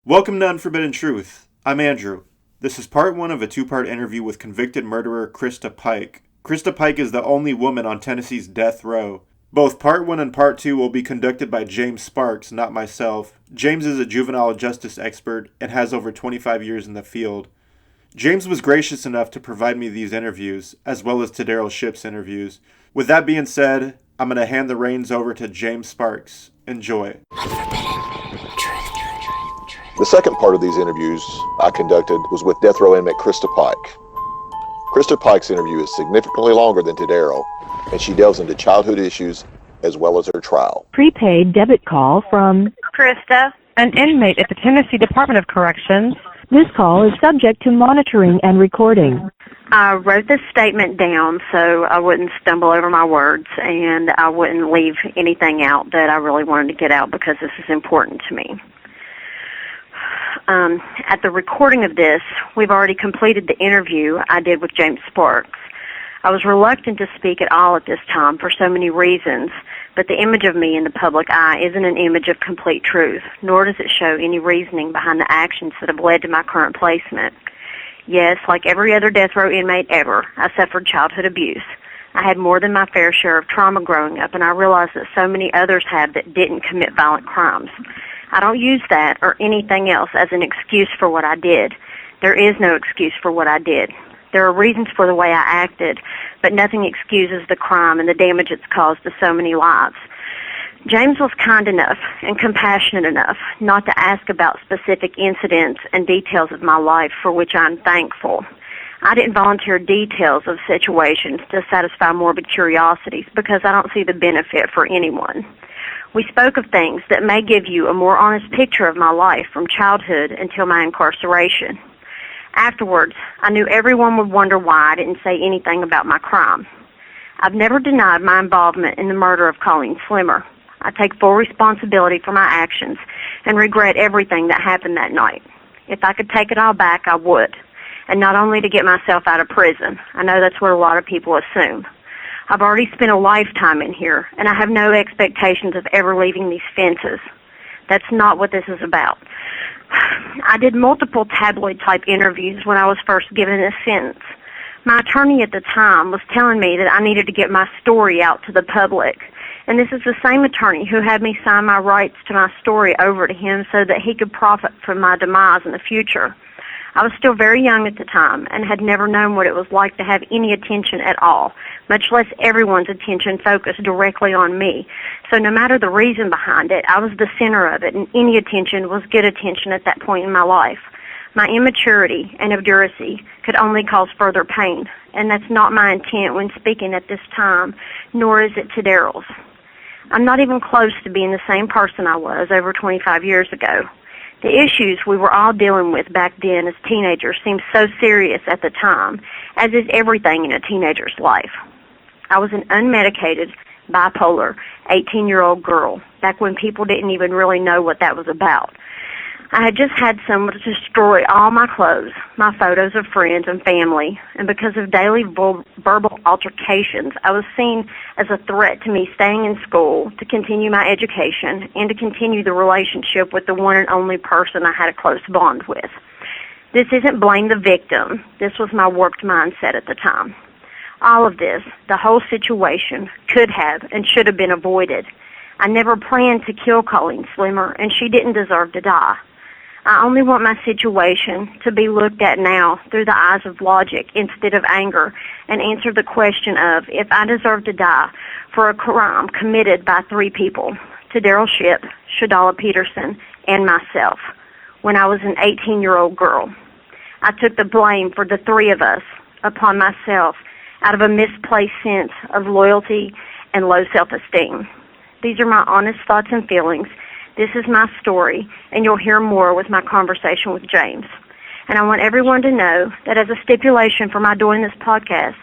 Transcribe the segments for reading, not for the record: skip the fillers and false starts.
Welcome to Unforbidden Truth. I'm Andrew. This is part one of a two-part interview with convicted murderer Christa Pike. Christa Pike is the only woman on Tennessee's death row. Both part one and part two will be conducted by James Sparks, not myself. James is a juvenile justice expert and has over 25 years in the field. James was gracious enough to provide me these interviews, as well as Tadaryl Shipp's interviews. With that being said, I'm going to hand the reins over to James Sparks. Enjoy. The second part of these interviews I conducted was with death row inmate Christa Pike. Christa Pike's interview is significantly longer than Tadaryl, and she delves into childhood issues as well as her trial. Prepaid debit call from Krista, an inmate at the Tennessee Department of Corrections. This call is subject to monitoring and recording. I wrote this statement down so I wouldn't stumble over my words and I wouldn't leave anything out that I really wanted to get out because this is important to me. At the recording of this, we've already completed the interview I did with James Sparks. I was reluctant to speak at all at this time for so many reasons, but the image of me in the public eye isn't an image of complete truth, nor does it show any reasoning behind the actions that have led to my current placement. Yes, like every other death row inmate ever, I suffered childhood abuse. I had more than my fair share of trauma growing up, and I realized that so many others have that didn't commit violent crimes. I don't use that or anything else as an excuse for what I did. There is no excuse for what I did. There are reasons for the way I acted, but nothing excuses the crime and the damage it's caused to so many lives. James was kind enough and compassionate enough not to ask about specific incidents and details of my life, for which I'm thankful. I didn't volunteer details of situations to satisfy morbid curiosities because I don't see the benefit for anyone. We spoke of things that may give you a more honest picture of my life from childhood until my incarceration. Afterwards, I knew everyone would wonder why I didn't say anything about my crime. I've never denied my involvement in the murder of Colleen Slimmer. I take full responsibility for my actions and regret everything that happened that night. If I could take it all back, I would. And not only to get myself out of prison. I know that's what a lot of people assume. I've already spent a lifetime in here, and I have no expectations of ever leaving these fences. That's not what this is about. I did multiple tabloid-type interviews when I was first given this sentence. My attorney at the time was telling me that I needed to get my story out to the public, and this is the same attorney who had me sign my rights to my story over to him so that he could profit from my demise in the future. I was still very young at the time and had never known what it was like to have any attention at all, much less everyone's attention focused directly on me. So no matter the reason behind it, I was the center of it, and any attention was good attention at that point in my life. My immaturity and obduracy could only cause further pain, and that's not my intent when speaking at this time, nor is it Tadaryl's. I'm not even close to being the same person I was over 25 years ago. The issues we were all dealing with back then as teenagers seemed so serious at the time, as is everything in a teenager's life. I was an unmedicated, bipolar, 18-year-old girl, back when people didn't even really know what that was about. I had just had someone to destroy all my clothes, my photos of friends and family, and because of daily verbal altercations, I was seen as a threat to me staying in school, to continue my education, and to continue the relationship with the one and only person I had a close bond with. This isn't blame the victim. This was my warped mindset at the time. All of this, the whole situation, could have and should have been avoided. I never planned to kill Colleen Slimmer, and she didn't deserve to die. I only want my situation to be looked at now through the eyes of logic instead of anger, and answer the question of if I deserve to die for a crime committed by three people, Tadaryl Shipp, Shadala Peterson, and myself, when I was an 18-year-old girl. I took the blame for the three of us upon myself out of a misplaced sense of loyalty and low self-esteem. These are my honest thoughts and feelings. This is my story, and you'll hear more with my conversation with James. And I want everyone to know that as a stipulation for my doing this podcast,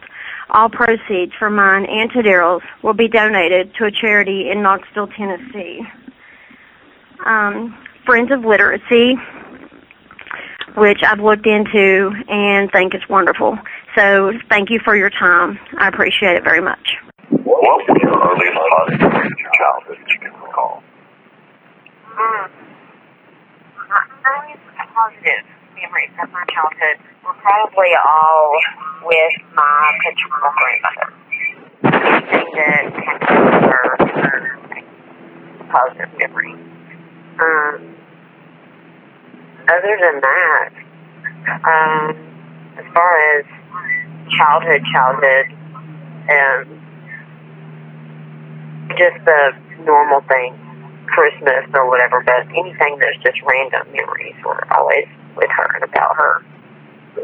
all proceeds from mine and Tadaryl's will be donated to a charity in Knoxville, Tennessee. Friends of Literacy, which I've looked into and think is wonderful. So thank you for your time. I appreciate it very much. What were your earliest positive memories of your childhood that you can recall? My positive memories of my childhood were probably all with my paternal grandmother. Anything that had to do with her, positive memory. Other than that, as far as childhood, just the normal thing, Christmas or whatever, but anything that's just random memories were always with her and about her.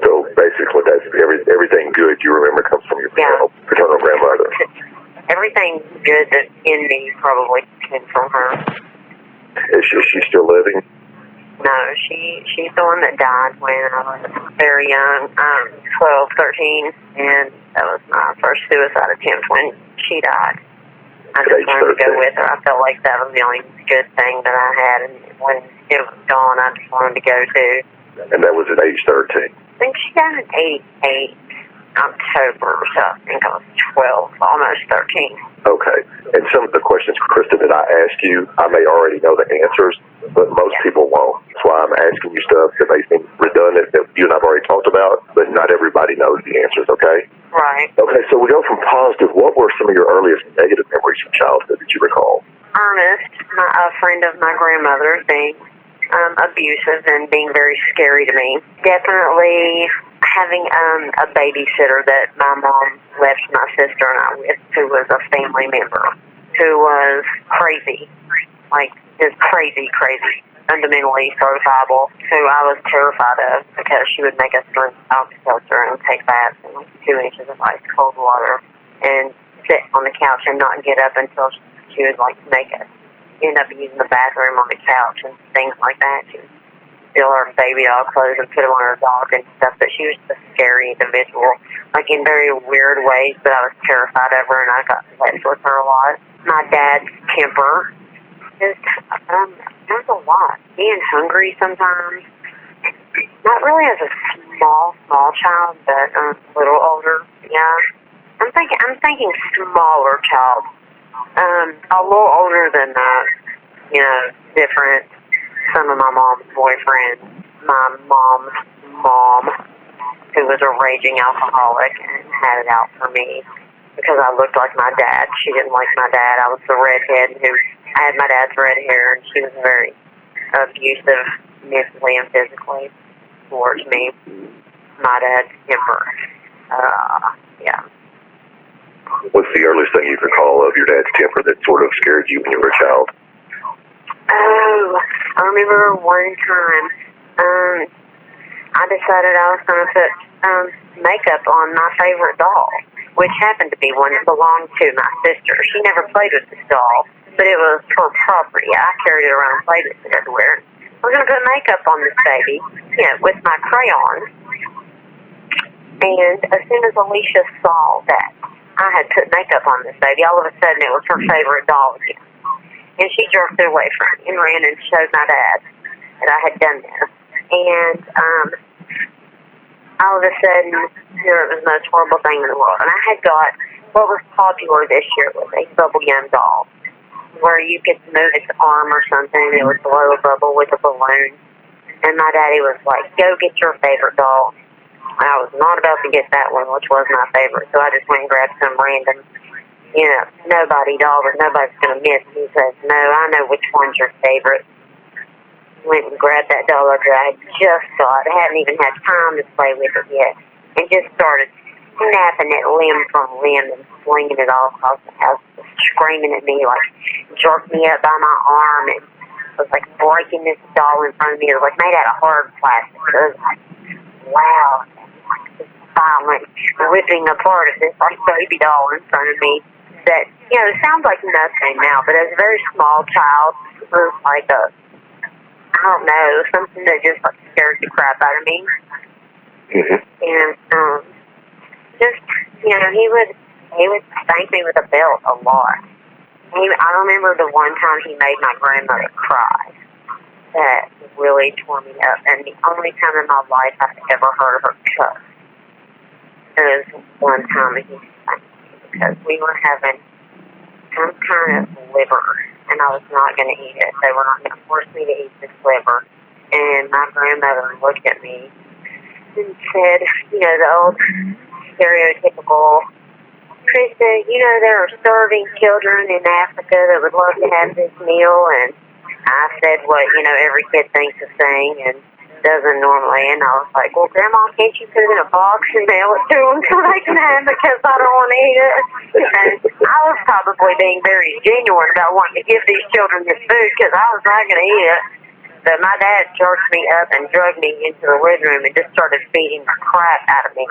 So basically, that's everything good you remember comes from your paternal grandmother. Everything good that's in me probably came from her. Is she still living? No, she's the one that died when I was very young, 12, 13, and that was my first suicide attempt when she died. I just wanted to go with her. I felt like that was the only good thing that I had, and when it was gone, I just wanted to go too. And that was at age 13? I think she died in 88 October, so I think I was 12, almost 13. Okay. And some of the questions, Krista, that I ask you, I may already know the answers, but most people won't. That's why I'm asking you stuff that may seem redundant that you and I've already talked about, but not everybody knows the answers, okay? Right. Okay, so we go from positive. What were some of your earliest negative memories from childhood that you recall? Ernest, a friend of my grandmother's, being abusive and being very scary to me. Definitely having a babysitter that my mom left my sister and I with, who was a family member, who was crazy, like just crazy, fundamentally certifiable, who I was terrified of because she would make us drink Alka-Seltzer and take baths in like 2 inches of ice cold water and sit on the couch and not get up until she would like make us end up using the bathroom on the couch and things like that. She would steal her baby doll clothes and put them on her dog and stuff, but she was just a scary individual, like in very weird ways, but I was terrified of her and I got left with her a lot. My dad's temper, just, there's a lot. Being hungry sometimes, not really as a small child, but a little older, yeah. I'm thinking smaller child. A little older than that, different. Some of my mom's boyfriends, my mom's mom, who was a raging alcoholic and had it out for me because I looked like my dad. She didn't like my dad. I was the redhead I had my dad's red hair, and she was very abusive mentally and physically towards me. My dad's temper. Yeah. What's the earliest thing you recall of your dad's temper that sort of scared you when you were a child? Oh, I remember one time, I decided I was going to put makeup on my favorite doll, which happened to be one that belonged to my sister. She never played with this doll, but it was her property. I carried it around and played with it everywhere. I was going to put makeup on this baby, with my crayons. And as soon as Alicia saw that I had put makeup on this baby, all of a sudden it was her favorite doll again. And she jerked it away from me and ran and showed my dad that I had done this. And all of a sudden, it was the most horrible thing in the world. And I had got what was popular this year was a bubble gum doll, where you could move its arm or something and it would blow a bubble with a balloon. And my daddy was like, "Go get your favorite doll." And I was not about to get that one, which was my favorite. So I just went and grabbed some random nobody doll that nobody's going to miss. He says, "No, I know which one's your favorite." Went and grabbed that doll that I just got. I hadn't even had time to play with it yet. And just started snapping it limb from limb and flinging it all across the house, screaming at me, like, jerked me up by my arm and was like breaking this doll in front of me. It was like made out of hard plastic. It was like loud, like this violent ripping apart of this like baby doll in front of me. That, it sounds like nothing now, but as a very small child, it was like something that just like scared the crap out of me. Mm-hmm. And just, he would spank me with a belt a lot. I remember the one time he made my grandmother cry. That really tore me up. And the only time in my life I've ever heard her cuss was one time he spanked me because we were having some kind of liver, and I was not going to eat it. They were not going to force me to eat this liver. And my grandmother looked at me and said, the old stereotypical, Krista, there are starving children in Africa that would love to have this meal. And I said what, every kid thinks of saying and doesn't normally. And I was like, well, Grandma, can't you put it in a box and mail it to them so they can have it because I don't want to eat it? And I was probably being very genuine about wanting to give these children this food because I was not going to eat it. But my dad charged me up and drugged me into the living room and just started feeding the crap out of me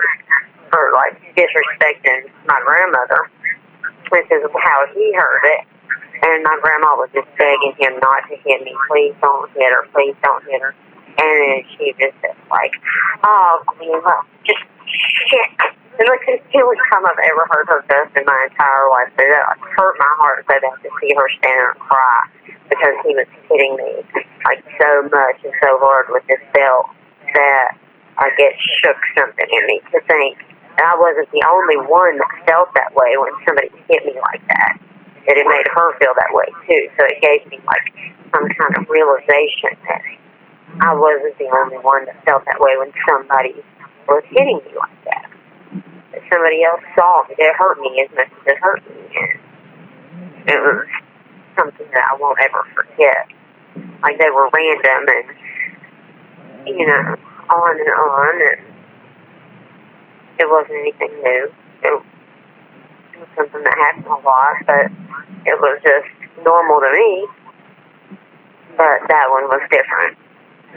for, disrespecting my grandmother, which is how he heard it. And my grandma was just begging him not to hit me. Please don't hit her. Please don't hit her. And then she just said, oh, just shit. And that's the only time I've ever heard her cuss in my entire life. So that hurt my heart so bad to see her stand there and cry because he was hitting me so much and so hard with this belt that I guess shook something in me to think that I wasn't the only one that felt that way when somebody hit me like that. That it made her feel that way too. So it gave me some kind of realization that I wasn't the only one that felt that way when somebody was hitting me like that. That somebody else saw me. It hurt me as much as it hurt me. And it was something that I won't ever forget. They were random and, on and on. And it wasn't anything new. It was something that happened a lot, but it was just normal to me. But that one was different.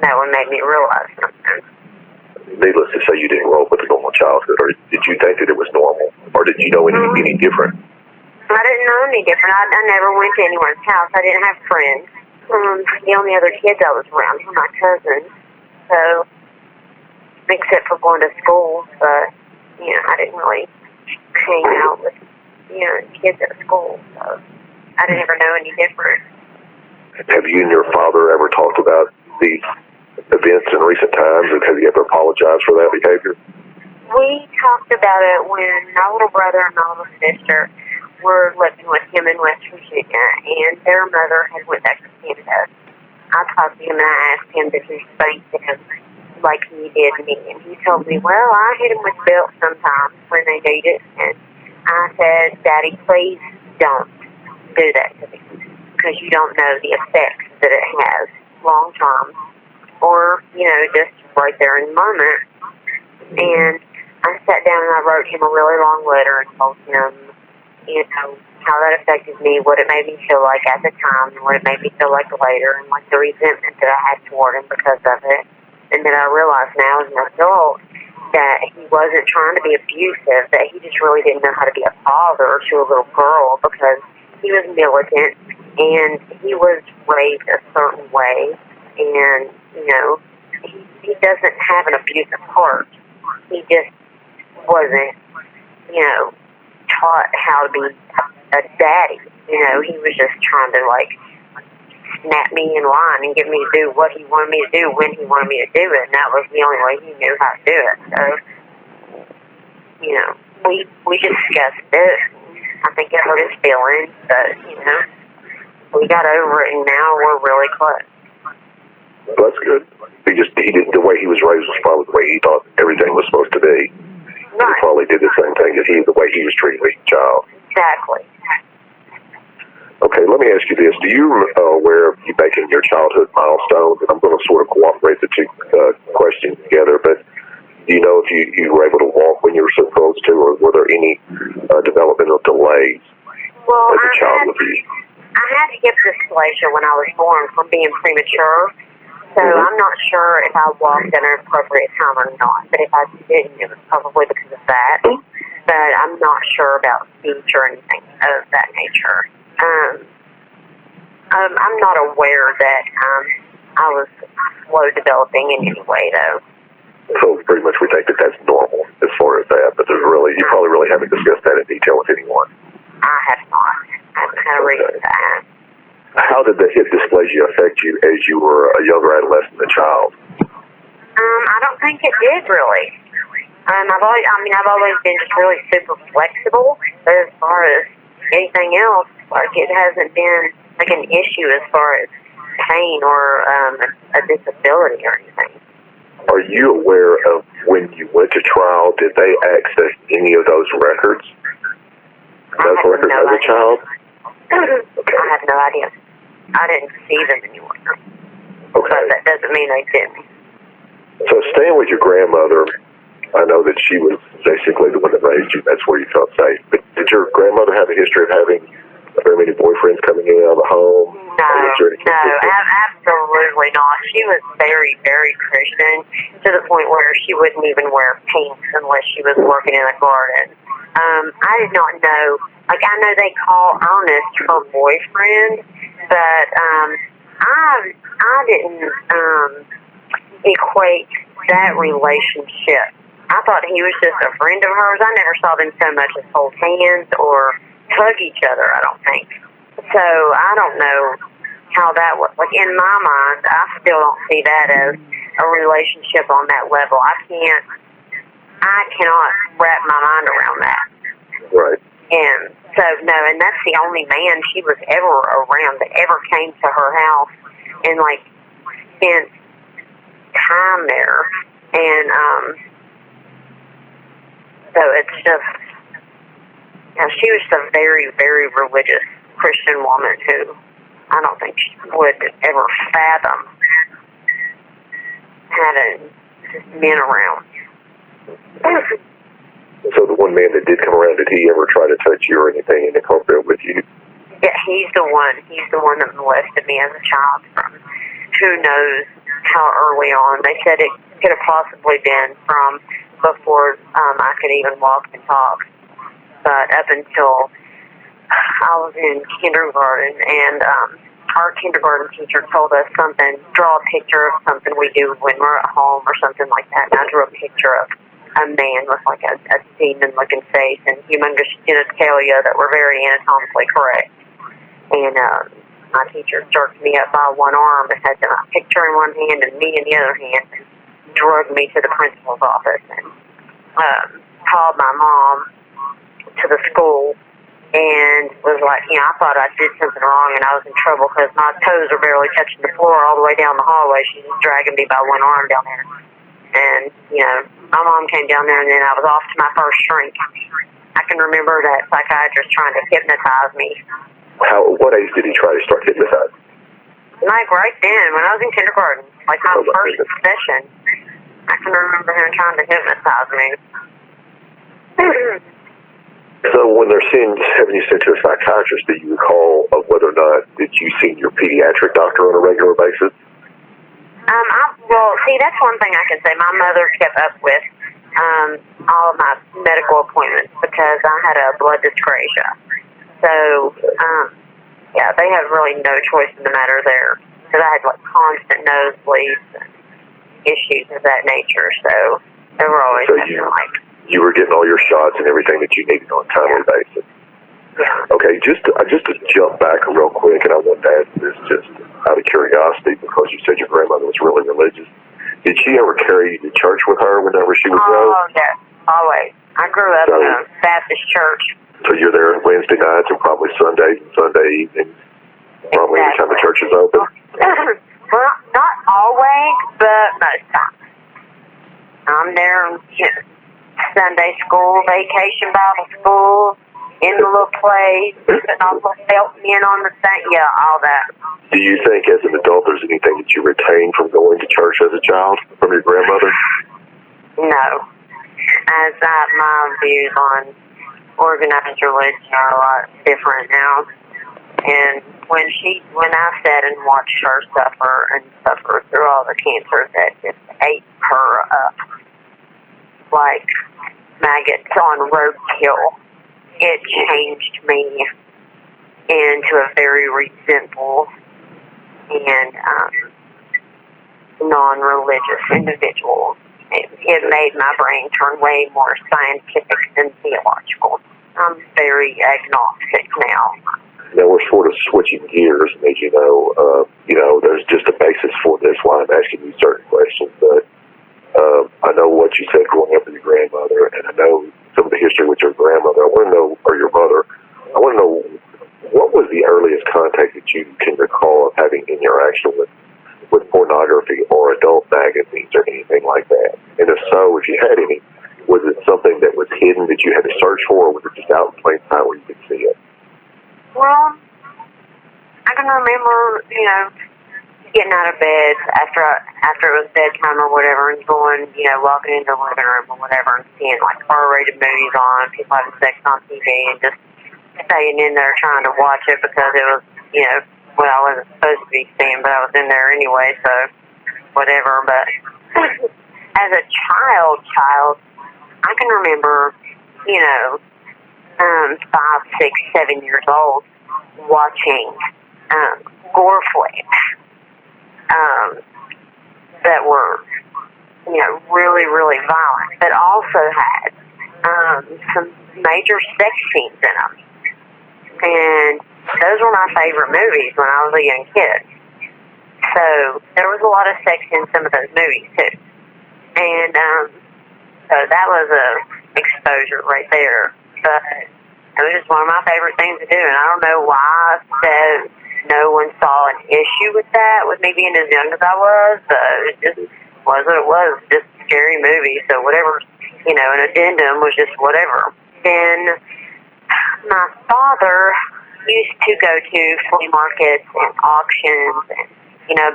That one made me realize something. Needless to say, you didn't grow up with a normal childhood, or did you think that it was normal, or did you know any different? I didn't know any different. I never went to anyone's house. I didn't have friends. The only other kids I was around were my cousins. So, except for going to school, but I didn't really hang out with kids at school. So, I didn't ever know any different. Have you and your father ever talked about these events in recent times, and have you ever apologized for that behavior? We talked about it when my little brother and my little sister were living with him in West Virginia, and their mother had went back to Canada. I talked to him and I asked him if he spanked him like he did me, and he told me, well, I hit him with belts sometimes when they need it, and I said, Daddy, please don't do that to me, because you don't know the effects that it has long term, or, just right there in the moment. And I sat down and I wrote him a really long letter and told him, how that affected me, what it made me feel like at the time, and what it made me feel like later, and the resentment that I had toward him because of it. And then I realized now as an adult that he wasn't trying to be abusive, that he just really didn't know how to be a father to a little girl because he was militant and he was raised a certain way, and, he doesn't have an abusive heart. He just wasn't, taught how to be a daddy. He was just trying to, snap me in line and get me to do what he wanted me to do when he wanted me to do it, and that was the only way he knew how to do it. So, we discussed it. I think it hurt his feelings, but, we got over it, and now we're really close. Well, that's good. He did, the way he was raised was probably the way he thought everything was supposed to be. Right. He probably did the same thing as the way he was treating the child. Exactly. Okay, let me ask you this. Do you aware of you making your childhood milestones? And I'm going to sort of cooperate the two questions together, but do you know if you were able to walk when you were supposed to, or were there any developmental delays as a child with you? I had hip dysplasia when I was born from being premature, so I'm not sure if I walked at an appropriate time or not, but if I didn't, it was probably because of that. But I'm not sure about speech or anything of that nature. I'm not aware that I was slow developing in any way, though. So pretty much we think that that's normal as far as that, but you probably really haven't discussed that in detail with anyone. I have not. I haven't had a reason to ask. How did the hip dysplasia affect you as you were a younger adolescent and child? I don't think it did really. I've always been just really super flexible, but as far as anything else, it hasn't been an issue as far as pain or a disability or anything. Are you aware of when you went to trial, did they access any of those records? Medical records as a child? I have no idea. I didn't see them anywhere. Okay. But that doesn't mean they didn't. So staying with your grandmother, I know that she was basically the one that raised you. That's where you felt safe. But did your grandmother have a history of having very many boyfriends coming in and out of the home? No, absolutely not. She was very, very Christian to the point where she wouldn't even wear pants unless she was working in a garden. I did not know. Like, I know they call Ernest her boyfriend, but I didn't equate that relationship. I thought he was just a friend of hers. I never saw them so much as hold hands or hug each other, I don't think. So I don't know how that was. Like, in my mind, I still don't see that as a relationship on that level. I cannot wrap my mind around that. Right. And so, no, and that's the only man she was ever around that ever came to her house and, like, spent time there. And so it's just, you know, she was a very, very religious Christian woman who I don't think she would ever fathom having men around. So the one man that did come around, did he ever try to touch you or anything inappropriate with you? Yeah, he's the one that molested me as a child from who knows how early on. They said it could have possibly been from before I could even walk and talk. But up until I was in kindergarten, and our kindergarten teacher told us something, draw a picture of something we do when we're at home or something like that. And I drew a picture of a man with like a demon-looking face and humongous genitalia that were very anatomically correct. And my teacher jerked me up by one arm and had my picture in one hand and me in the other hand and drugged me to the principal's office and called my mom to the school and was like, you know, I thought I did something wrong and I was in trouble because my toes were barely touching the floor all the way down the hallway. She was dragging me by one arm down there. And, you know, my mom came down there and then I was off to my first shrink. I can remember that psychiatrist trying to hypnotize me. What age did he try to start hypnotizing? Like right then, when I was in kindergarten, like my first session, I can remember him trying to hypnotize me. So when they're having you sent to a psychiatrist, do you recall of whether or not did you see your pediatric doctor on a regular basis? Well, see, that's one thing I can say. My mother kept up with all of my medical appointments because I had a blood dyscrasia. So, yeah, they have really no choice in the matter there because I had like constant nosebleeds and issues of that nature. So they were always you were getting all your shots and everything that you needed on a timely basis. Yeah. Okay, just to jump back real quick, and I want to ask this just out of curiosity because you said your grandmother was really religious. Did she ever carry you to church with her whenever she would go? Oh, yes, always. I grew up in a Baptist church. So you're there on Wednesday nights and probably Sundays and Sunday evenings, probably every time the church is open? Well, not always, but most times. I'm there on Sunday school, vacation Bible school, in the little place, putting all the felt men on the thing. Yeah, all that. Do you think as an adult there's anything that you retained from going to church as a child from your grandmother? No. As my views on organized religion are a lot different now. And when I sat and watched her suffer through all the cancers that just ate her up like maggots on roadkill, it changed me into a very resentful and non-religious individual. It made my brain turn way more scientific than theological. I'm very agnostic now. Now we're sort of switching gears, and as you know, there's just a basis for this why I'm asking you certain questions. But I know what you said growing up with your grandmother, and I know some of the history with your grandmother. I want to know, or your mother, I want to know what was the earliest contact that you can recall of having in your actual anything like that? And if so, if you had any, was it something that was hidden that you had to search for, or was it just out in plain sight where you could see it? Well, I can remember, getting out of bed after it was bedtime or whatever, and going, walking into the living room or whatever, and seeing like R-rated movies on, people having sex on TV, and just staying in there trying to watch it because it was, I wasn't supposed to be seeing, but I was in there anyway, so whatever. But as a child, I can remember, 5, 6, 7 years old, watching gore flicks that were, really, really violent, but also had some major sex scenes in them. And those were my favorite movies when I was a young kid. So there was a lot of sex in some of those movies too. And so that was a exposure right there. But it was just one of my favorite things to do. And I don't know why no one saw an issue with that, with me being as young as I was. It just was what it was, just a scary movie. So whatever, an addendum was just whatever. Then my father used to go to flea markets and auctions and,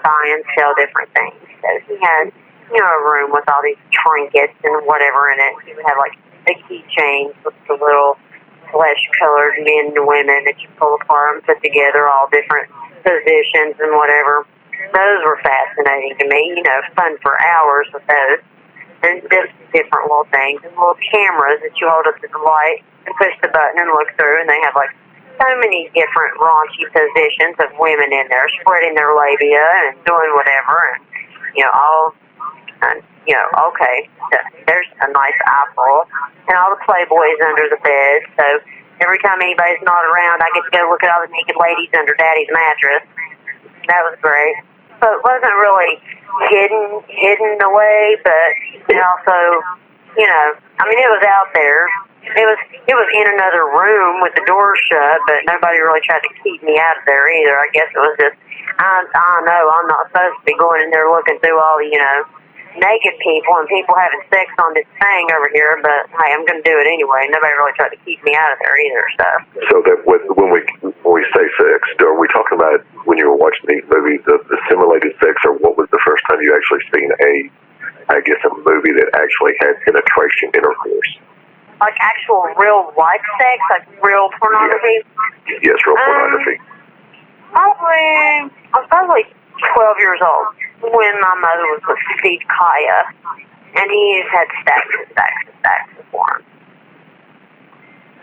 buy and sell different things. So he had, a room with all these trinkets and whatever in it. He would have like the keychains with the little flesh-colored men and women that you pull apart and put together, all different positions and whatever. Those were fascinating to me, fun for hours with those. And just different little things, and little cameras that you hold up to the light and push the button and look through, and they have like so many different raunchy positions of women in there spreading their labia and doing whatever, and okay, so there's a nice apple, and all the Playboys under the bed. So every time anybody's not around, I get to go look at all the naked ladies under Daddy's mattress. That was great. So it wasn't really hidden away, but it also, it was out there. It was in another room with the door shut, but nobody really tried to keep me out of there either. I guess it was just, I know I'm not supposed to be going in there looking through all the, naked people and people having sex on this thing over here, but hey, I'm going to do it anyway. Nobody really tried to keep me out of there either. So that when we say sex, are we talking about when you were watching these movies, the simulated sex, or what was the first time you actually seen a movie that actually had penetration intercourse? Like actual real life sex, like real pornography? Yes, real pornography. I was probably 12 years old when my mother was with Steve Kaya, and he had stacks and stacks and stacks of porn.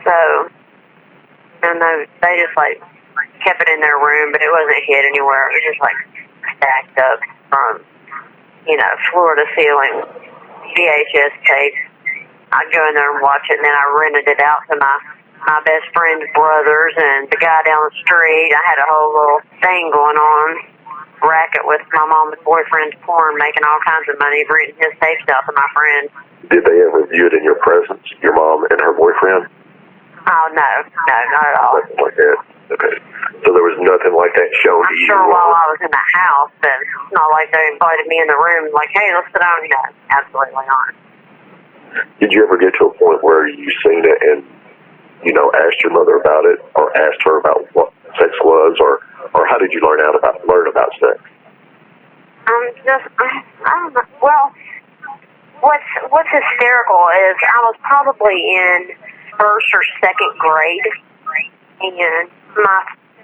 So, and they just like kept it in their room, but it wasn't hid anywhere. It was just like stacked up from, floor to ceiling VHS tapes. I'd go in there and watch it, and then I rented it out to my best friend's brothers and the guy down the street. I had a whole little thing going on. Racket with my mom's boyfriend's porn, making all kinds of money, renting his tapes out to my friends. Did they ever view it in your presence, your mom and her boyfriend? Oh, no, not at all. Nothing like that. Okay. So there was nothing like that shown to you? I'm sure while I was in the house, but it's not like they invited me in the room, like, hey, let's sit down. No, absolutely not. Did you ever get to a point where you seen it and, asked your mother about it, or asked her about what sex was, or how did you learn about sex? I don't know. Well, what's hysterical is I was probably in first or second grade, and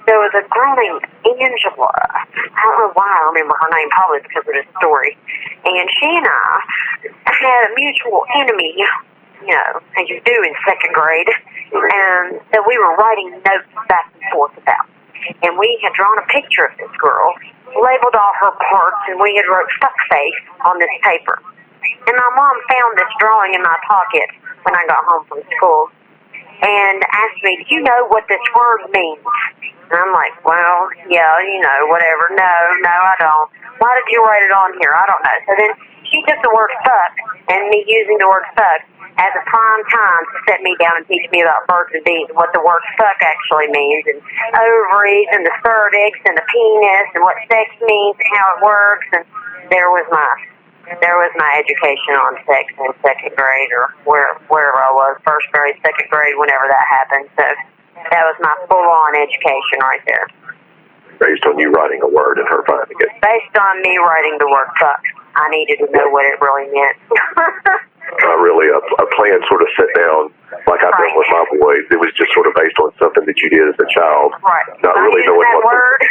there was a girl named Angela. I don't know why I remember her name, probably because of this story. And she and I had a mutual enemy, as you do in second grade, and that we were writing notes back and forth about. And we had drawn a picture of this girl, labeled all her parts, and we had wrote fuckface on this paper. And my mom found this drawing in my pocket when I got home from school and asked me, do you know what this word means? And I'm like, well, yeah, whatever. No, I don't. Why did you write it on here? I don't know. So then she took the word fuck and me using the word fuck as a prime time to set me down and teach me about birds and bees and what the word fuck actually means, and ovaries and the cervix and the penis and what sex means and how it works. And there was my There was my education on sex in second grade or wherever I was, first grade, second grade, whenever that happened. So that was my full-on education right there. Based on you writing a word and her finding it? Based on me writing the word fuck. I needed to know what it really meant. Not really a planned sort of sit down like I've done with my boys. It was just sort of based on something that you did as a child. Right. Not really knowing that what word.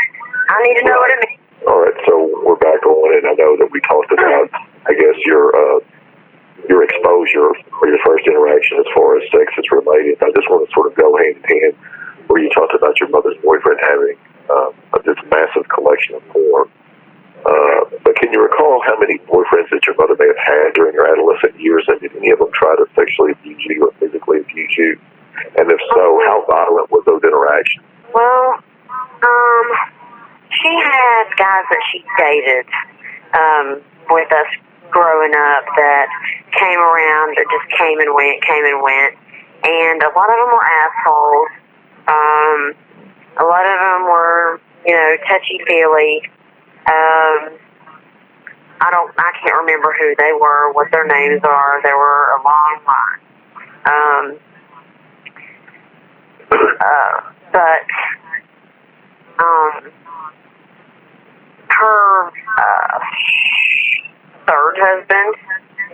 I need to know what it means. All right, so we're back on, and I know that we talked about, I guess, your exposure or your first interaction as far as sex is related. I just want to sort of go hand in hand where you talked about your mother's boyfriend having this massive collection of porn. But can you recall how many boyfriends that your mother may have had during your adolescent years, and did any of them try to sexually abuse you or physically abuse you? And if so, how violent were those interactions? Well, she had guys that she dated with us growing up that came around, that just came and went. And a lot of them were assholes. A lot of them were, touchy-feely. I can't remember who they were, what their names are. There were a long line. Her third husband,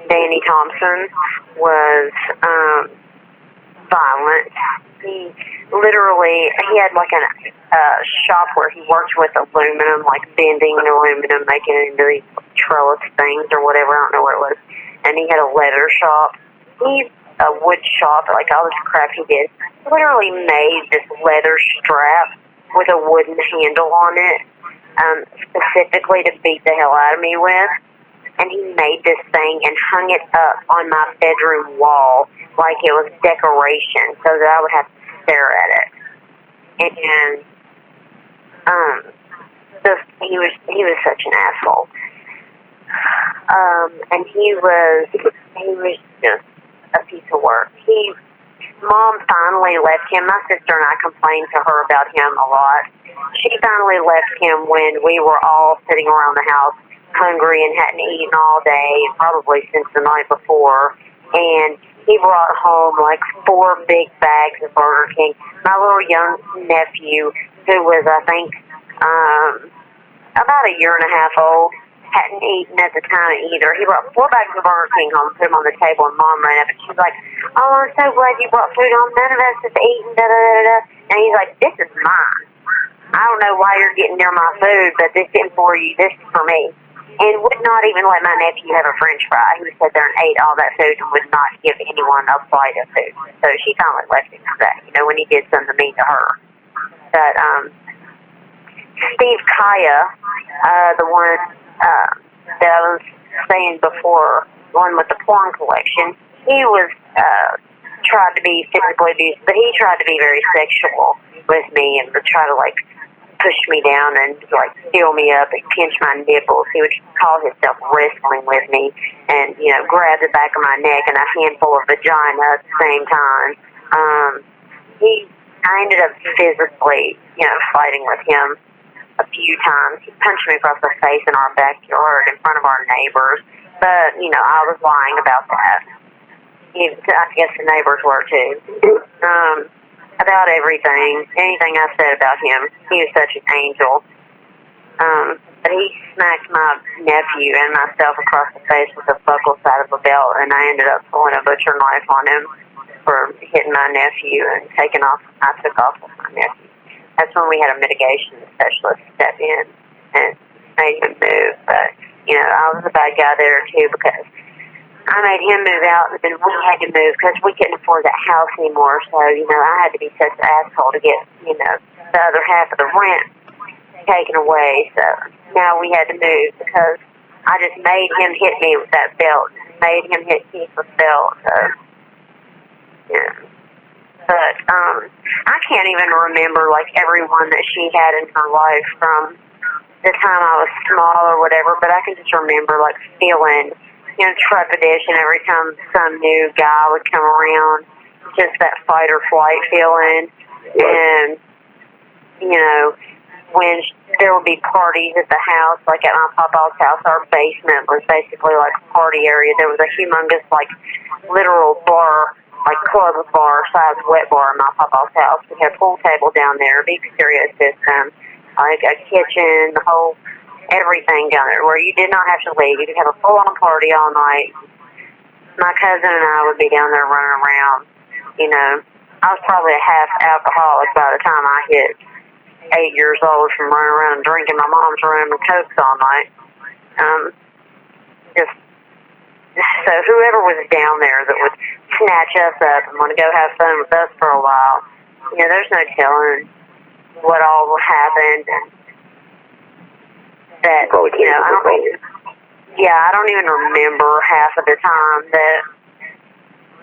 Danny Thompson, was violent. He had like a shop where he worked with aluminum, like bending aluminum, making it into these trellis things or whatever, I don't know what it was. And he had a leather shop. A wood shop, like all this crap he did. He literally made this leather strap with a wooden handle on it, specifically to beat the hell out of me with. And he made this thing and hung it up on my bedroom wall like it was decoration so that I would have to stare at it. And he was such an asshole. And he was just a piece of work. Mom finally left him. My sister and I complained to her about him a lot. She finally left him when we were all sitting around the house hungry and hadn't eaten all day, probably since the night before. And he brought home like 4 big bags of Burger King. My little young nephew, who was, I think, about a year and a half old, hadn't eaten at the time either. He brought 4 bags of Burger King home, put them on the table, and Mom ran up and she's like, "Oh, I'm so glad you brought food home. None of us has eaten, da-da-da-da." And he's like, "This is mine. I don't know why you're getting near my food, but this isn't for you. This is for me." And would not even let my nephew have a French fry. He would sit there and ate all that food and would not give anyone a bite of food. So she finally left him for that, when he did something mean to her. But Steve Kaya, the one that I was saying before, the one with the porn collection, he was tried to be physically abused, but he tried to be very sexual with me and would try to push me down and steal me up and pinch my nipples. He would call himself wrestling with me and grab the back of my neck and a handful of vagina at the same time. I ended up physically fighting with him a few times. He punched me across the face in our backyard in front of our neighbors, but I was lying about that. I guess the neighbors were too. About everything, anything I said about him. He was such an angel. But he smacked my nephew and myself across the face with the buckle side of a belt, and I ended up pulling a butcher knife on him for hitting my nephew and I took off with my nephew. That's when we had a mitigation specialist step in and made him move. But, I was a bad guy there too because I made him move out, and then we had to move because we couldn't afford that house anymore. So, I had to be such an asshole to get, the other half of the rent taken away. So now we had to move because I just made him hit me with that belt, made him hit Keith with the belt. So, yeah. But I can't even remember, everyone that she had in her life from the time I was small or whatever, but I can just remember, feeling trepidation every time some new guy would come around, just that fight or flight feeling. And, when there would be parties at the house, like at my papa's house. Our basement was basically like a party area. There was a humongous, like, literal bar, like club bar size wet bar in my papa's house. We had a pool table down there, a big stereo system, like a kitchen, the whole, everything down there, where you did not have to leave. You could have a full-on party all night. My cousin and I would be down there running around. You know, I was probably a half alcoholic by the time I hit 8 years old from running around and drinking my mom's room and Cokes all night. So whoever was down there that would snatch us up and want to go have fun with us for a while, you know, there's no telling what all happened. And that, you know, I don't even remember half of the time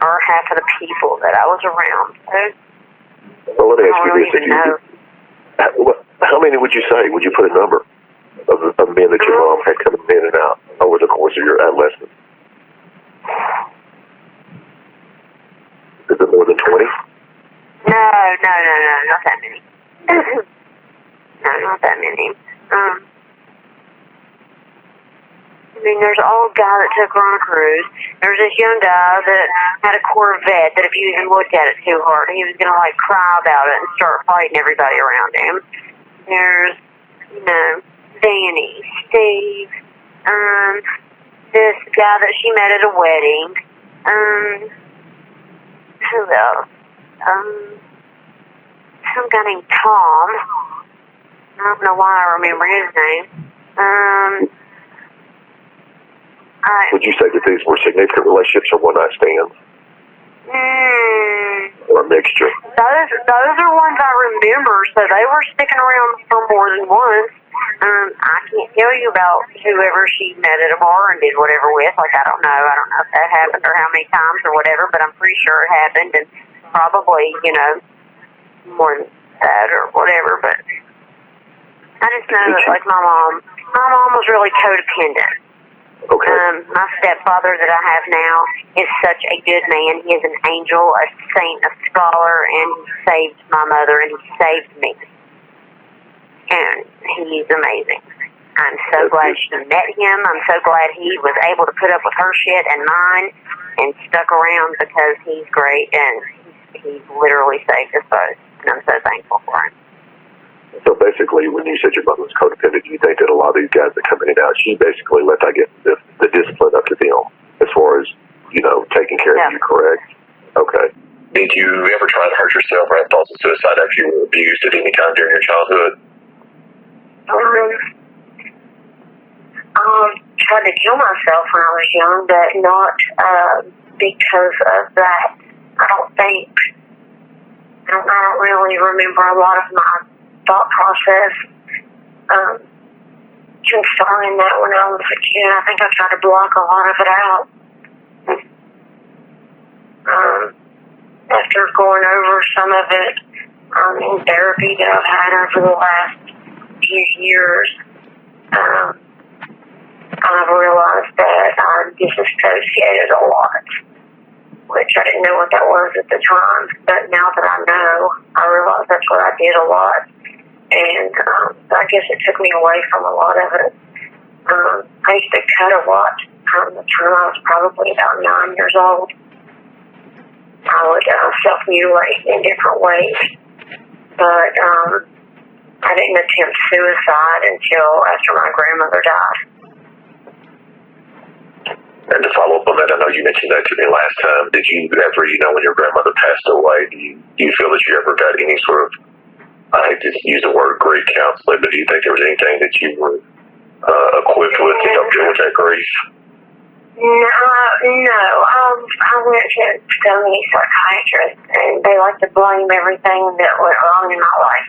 or half of the people that I was around. So, well, let me ask you this. How many would you say? Would you put a number of men that your mom had coming in and out over the course of your adolescence? Is it more than 20? No, not that many. No, not that many. I mean, there's an old guy that took her on a cruise. There's this young guy that had a Corvette that if you even looked at it too hard, he was going to, like, cry about it and start fighting everybody around him. There's, you know, Danny, Steve, this guy that she met at a wedding. Who else? Some guy named Tom. I don't know why I remember his name. Would you say that these were significant relationships or one-night stands? Or a mixture? Those are ones I remember, so they were sticking around for more than once. I can't tell you about whoever she met at a bar and did whatever with. Like, I don't know if that happened or how many times or whatever, but I'm pretty sure it happened, and probably, you know, more than that or whatever, but I just know that, like, my mom was really codependent. Okay. My stepfather that I have now is such a good man. He is an angel, a saint, a scholar, and he saved my mother, and he saved me. And he's amazing. I'm so glad she met him. I'm so glad he was able to put up with her shit and mine and stuck around because he's great, and he's literally saved us both. And I'm so thankful for him. So basically, when you said your mother was codependent, you think that a lot of these guys that come in and out, she basically let that get the discipline up to them as far as, you know, taking care of you, correct? Okay. Did you ever try to hurt yourself or have thoughts of suicide after you were abused at any time during your childhood? I tried to kill myself when I was young, but not because of that. I don't really remember a lot of my thought process concerning that when I was a kid. I think I tried to block a lot of it out. After going over some of it in therapy that I've had over the last few years, I've realized that I disassociated a lot, which I didn't know what that was at the time, but now that I know, I realize that's what I did a lot, and I guess it took me away from a lot of it. I used to cut a lot from the time I was probably about 9 years old. I would self-mutilate in different ways, but I didn't attempt suicide until after my grandmother died. And to follow up on that, I know you mentioned that to me last time. Did you ever, you know, when your grandmother passed away, do you feel that you ever got any sort of, I hate to use the word grief counseling, but do you think there was anything that you were equipped with to help deal with that grief? No. I went to so many psychiatrists, and they like to blame everything that went wrong in my life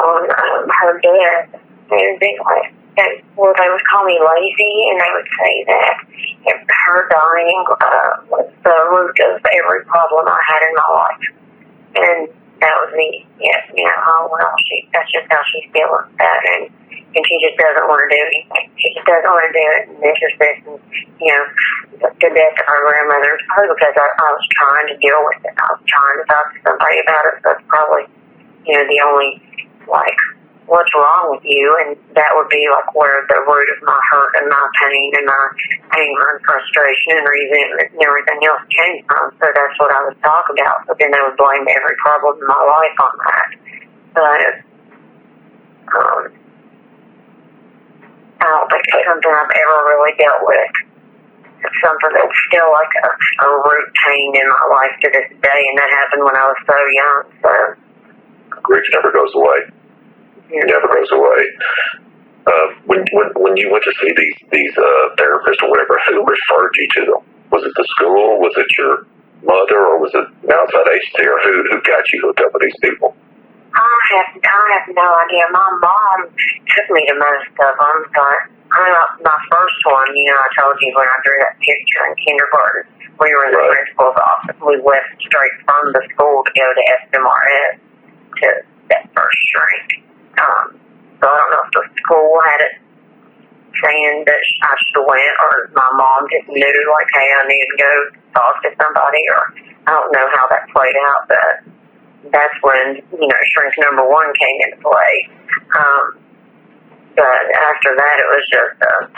on her death. They would be like, they would call me lazy, and they would say that her dying was the root of every problem I had in my life. And that was me. Yes, oh, well, that's just how she feels that, and she just doesn't want to do anything. She just doesn't want to do it, and it's just this, and, you know, the death of her grandmother, probably because I was trying to deal with it. I was trying to talk to somebody about it, so that's probably, you know, the only, like, what's wrong with you? And that would be like where the root of my hurt and my pain and my anger and frustration and resentment and everything else came from. So that's what I would talk about. But then they would blame every problem in my life on that. But I don't think it's something I've ever really dealt with. It's something that's still like a root pain in my life to this day, and that happened when I was so young. So grief never goes away. It never goes away. When you went to see these therapists or whatever, who referred you to them? Was it the school? Was it your mother, or was it an outside agency, or who got you hooked up with these people? I have no idea. My mom took me to most of them, but my first one, I told you when I drew that picture in kindergarten, we were in the principal's office. We left straight from the school to go to SMRS to that first shrink. So I don't know if the school had it saying that I should have went, or my mom just knew, like, hey, I need to go talk to somebody, or I don't know how that played out, but that's when, shrink number 1 came into play. But after that, it was just a,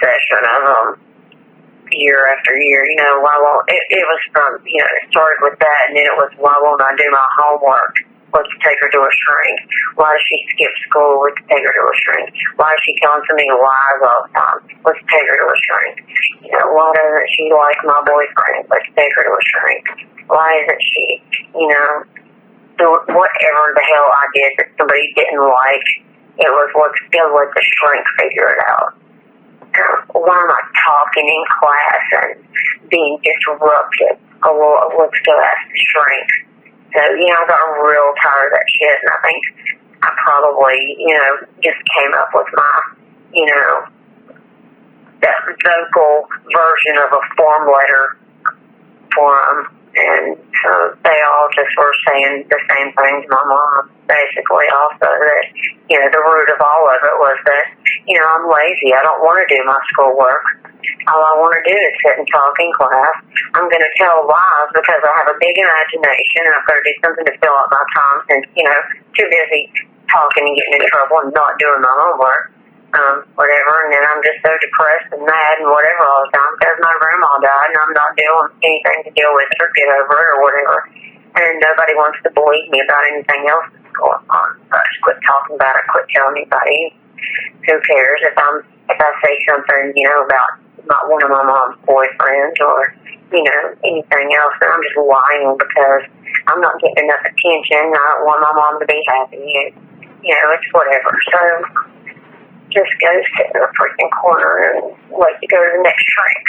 session of year after year. Why won't it was from, it started with that, and then it was, why won't I do my homework? Let's take her to a shrink. Why does she skip school? Let's take her to a shrink. Why is she telling so many lies all the time? Let's take her to a shrink. Why doesn't she like my boyfriend? Let's take her to a shrink. Why isn't she, whatever the hell I did that somebody didn't like, it was let's let the shrink figure it out. Why am I talking in class and being disruptive? Oh, well, let's go ask the shrink. So, I got real tired of that shit, and I think I probably, just came up with my, that vocal version of a form letter for them. And so they all just were saying the same thing to my mom, basically also that, the root of all of it was that, I'm lazy. I don't want to do my schoolwork. All I want to do is sit and talk in class. I'm going to tell lies because I have a big imagination, and I've got to do something to fill up my time since, too busy talking and getting in trouble and not doing my homework, whatever. And then I'm just so depressed and mad and whatever all the time because my grandma died and I'm not doing anything to deal with it or get over it or whatever. And nobody wants to believe me about anything else that's going on. So I just quit talking about it, quit telling anybody. Who cares if I say something, about one of my mom's boyfriends or, anything else, and I'm just lying because I'm not getting enough attention. I don't want my mom to be happy. It's whatever. So just go sit in the freaking corner and wait to go to the next shrink.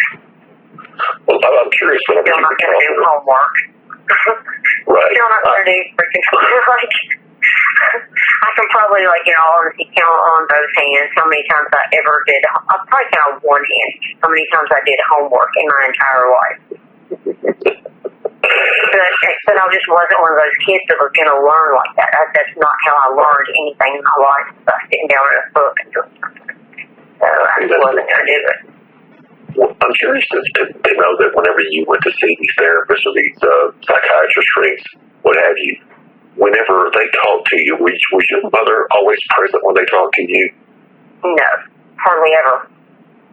Well, I'm curious when Still not going to do homework. Right. Still not going to do freaking homework. I can probably, honestly count on both hands how many times I ever did. I'll probably count on one hand how many times I did homework in my entire life. But I just wasn't one of those kids that was going to learn like that. That's not how I learned anything in my life, by sitting down in a book and doing something. So I just wasn't going to do it. Well, I'm curious to know that whenever you went to see these therapists or these psychiatrist shrinks, what have you, whenever they talk to you, was your mother always present when they talked to you? No, hardly ever.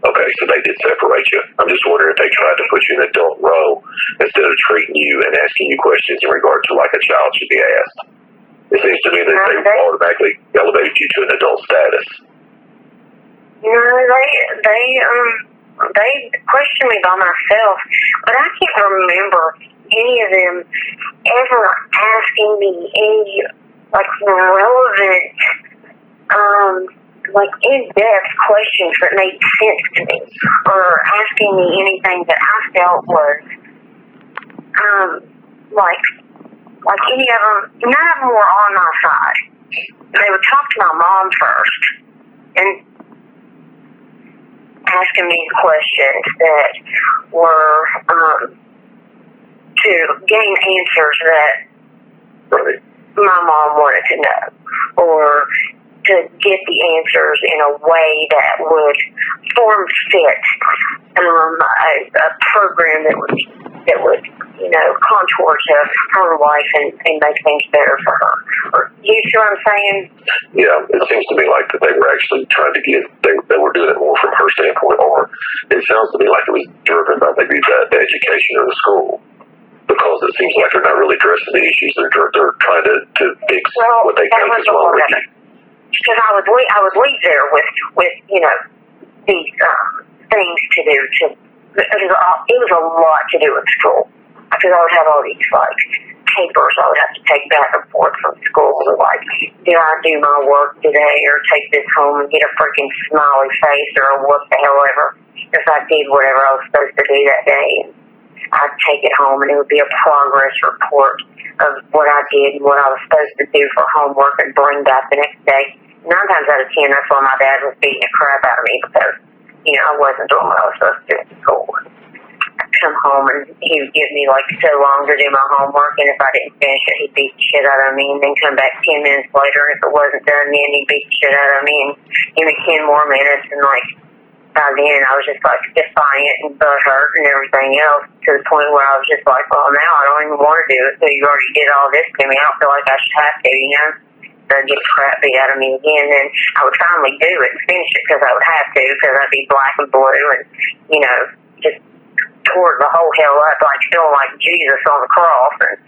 Okay, so they did separate you. I'm just wondering if they tried to put you in an adult role instead of treating you and asking you questions in regard to like a child should be asked. It seems to me that they automatically elevated you to an adult status. No, they questioned me by myself, but I can't remember any of them ever asking me any, relevant, in-depth questions that made sense to me, or asking me anything that I felt was, any of them, none of them were on my side. They would talk to my mom first, and asking me questions that were, to gain answers that my mom wanted to know, or to get the answers in a way that would form fit a program that would contour to her life and make things better for her. You see what I'm saying? Yeah, it seems to me like that they were actually trying to they were doing it more from her standpoint, or it sounds to me like it was driven by maybe the education of the school. Because it seems like they're not really addressing the issues. They're trying to fix what they think is wrong with you. Because I would leave there with these things to do. It was a lot to do at school. Because I would have all these papers I would have to take back and forth from school. Like, did I do my work today, or take this home and get a freaking smiley face, or what the hell ever? If I did whatever I was supposed to do that day. I'd take it home, and it would be a progress report of what I did and what I was supposed to do for homework and bring back the next day. 9 times out of 10, that's why my dad was beating the crap out of me, because, I wasn't doing what I was supposed to do at school. I'd come home, and he would give me, so long to do my homework, and if I didn't finish it, he'd beat the shit out of me, and then come back 10 minutes later, and if it wasn't done then, he'd beat the shit out of me, and give me 10 more minutes, and, by then, I was just defiant and butthurt and everything else, to the point where I was just like, well, now I don't even want to do it. So you already did all this to me. I don't feel like I should have to, So I'd get the crap beat out of me again. And I would finally do it and finish it because I would have to, because I'd be black and blue and, just tore the whole hell up, feeling like Jesus on the cross. And,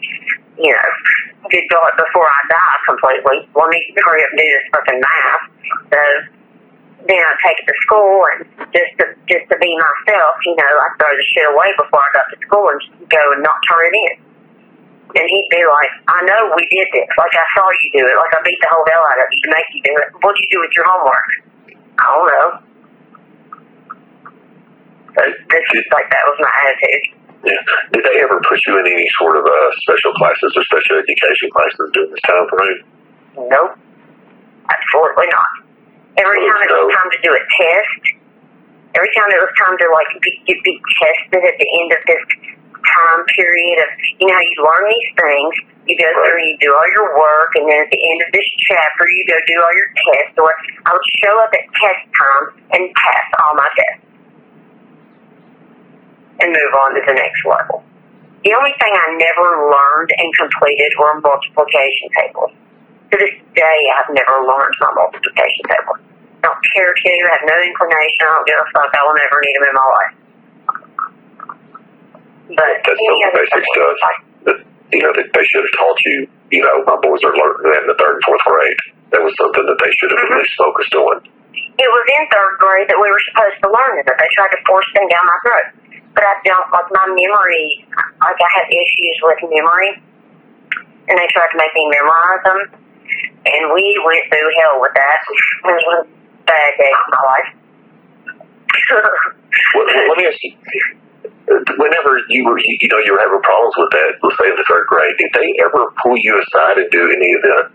good God, before I die completely, let me hurry up and do this fucking math. So then I'd take it to school, and just to be myself, I'd throw the shit away before I got to school and just go and not turn it in. And he'd be like, I know we did this. I saw you do it. I beat the whole hell out of you to make you do it. What did you do with your homework? I don't know. So that was my attitude. Yeah. Did they ever put you in any sort of special classes or special education classes during this time frame? Nope. Absolutely not. Every time it was time to do a test, every time it was time to be tested at the end of this time period of, how you learn these things, you go through and you do all your work, and then at the end of this chapter, you go do all your tests, or I would show up at test time and pass all my tests and move on to the next level. The only thing I never learned and completed were multiplication tables. To this day, I've never learned my multiplication table. I don't care to. I have no inclination. I don't give a fuck. I will never need them in my life. But that's some basic stuff that they should have taught you. My boys are learning in the 3rd and 4th grade. That was something that they should have at least focused on. It was in 3rd grade that we were supposed to learn it. They tried to force them down my throat. But I don't, my memory, I have issues with memory, and they tried to make me memorize them. And we went through hell with that. It was a bad day of my life. Well, let me ask you, whenever you were having problems with that, let's say in the 3rd grade, did they ever pull you aside and do any of the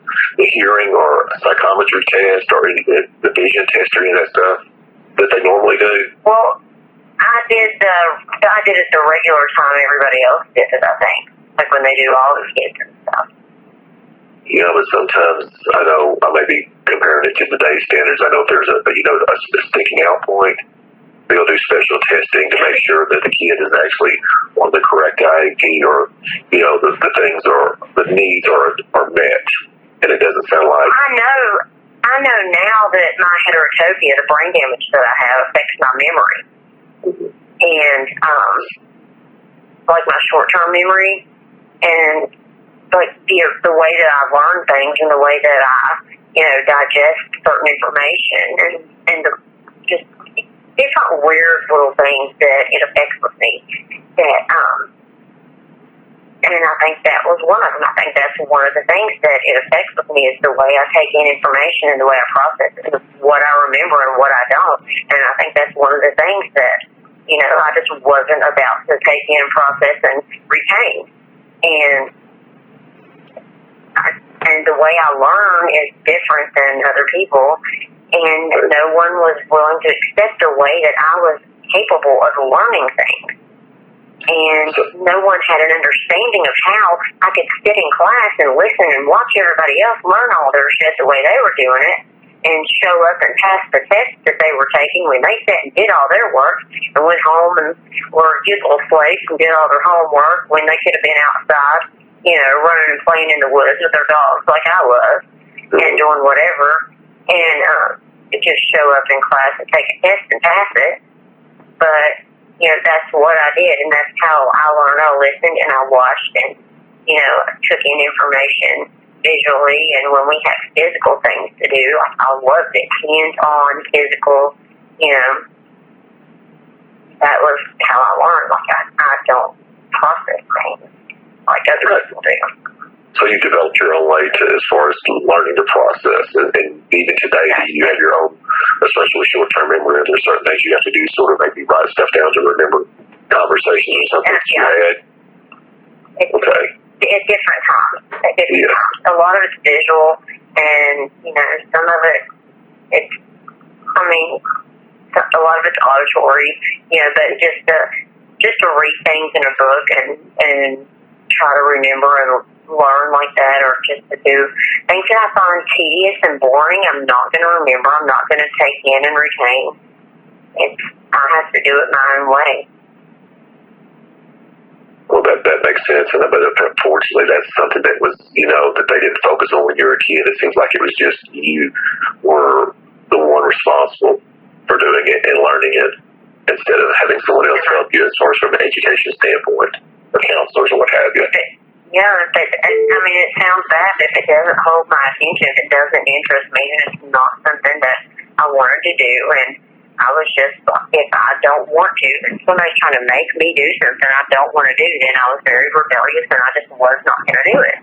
hearing or psychometry test or any of the vision test or any of that stuff that they normally do? Well, I did it the regular time everybody else did it, I think. When they do all the kids and stuff. But sometimes I know I may be comparing it to today's standards. I know if there's a sticking out point, they'll do special testing to make sure that the kid is actually on the correct IEP, or the things or the needs are met. And it doesn't sound like I know now that my heterotopia, the brain damage that I have, affects my memory. And my short-term memory, and the way that I learn things and the way that I, digest certain information and just different weird little things that it affects with me. And I think that was one of them. I think that's one of the things that it affects with me is the way I take in information and the way I process it, what I remember and what I don't. And I think that's one of the things that, I just wasn't about to take in, process, and retain. And the way I learn is different than other people, and no one was willing to accept the way that I was capable of learning things. And no one had an understanding of how I could sit in class and listen and watch everybody else learn all their shit the way they were doing it, and show up and pass the test that they were taking when they sat and did all their work and went home and were useless slaves and did all their homework when they could have been outside, running and playing in the woods with their dogs like I was and doing whatever. And just show up in class and take a test and pass it. But, that's what I did, and that's how I learned. I listened and I watched and, took in information visually, and when we had physical things to do, I loved it. Hands-on, physical, that was how I learned. Like, I don't process things like other people do. So you developed your own way as far as learning the process, and even today you have your own, especially short-term memory. There's certain things you have to do, sort of maybe write stuff down to remember conversations or something that you had. Okay. At different times. A lot of it's visual, and some of it, a lot of it's auditory. But just to read things in a book and try to remember and learn like that, or just to do things that I find tedious and boring, I'm not going to remember. I'm not going to take in and retain. I have to do it my own way. Well, that makes sense, but unfortunately, that's something that was, that they didn't focus on when you were a kid. It seems like it was just you were the one responsible for doing it and learning it, instead of having someone else help you as far as from an education standpoint, or counselors or what have you. Yeah, it sounds bad if it doesn't hold my attention, if it doesn't interest me, then it's not something that I wanted to do. And I was just, if I don't want to, and somebody's trying to make me do something I don't want to do, then I was very rebellious and I just was not going to do it.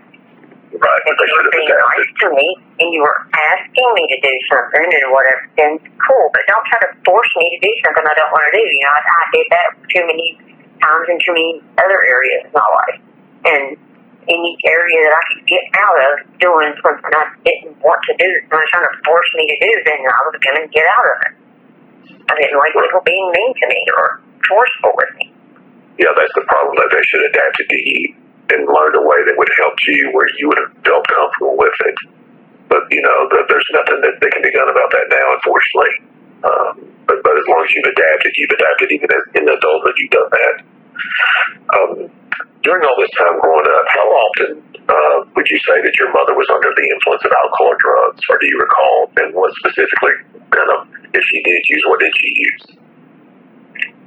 Right. If you were being nice to me and you were asking me to do something and whatever, then cool, but don't try to force me to do something I don't want to do. I did that too many times in too many other areas of my life. And any area that I could get out of doing something I didn't want to do, someone trying to force me to do, then I was going to get out of it. I didn't like people being mean to me or forceful with me. Yeah, that's the problem, that they should adapt it to you and learn a way that would help you where you would have felt comfortable with it. But, there's nothing that can be done about that now, unfortunately. But as long as you've adapted even in adulthood, you've done that. During all this time growing up, how often would you say that your mother was under the influence of alcohol or drugs, or do you recall? And what specifically, if she did use, what did she use?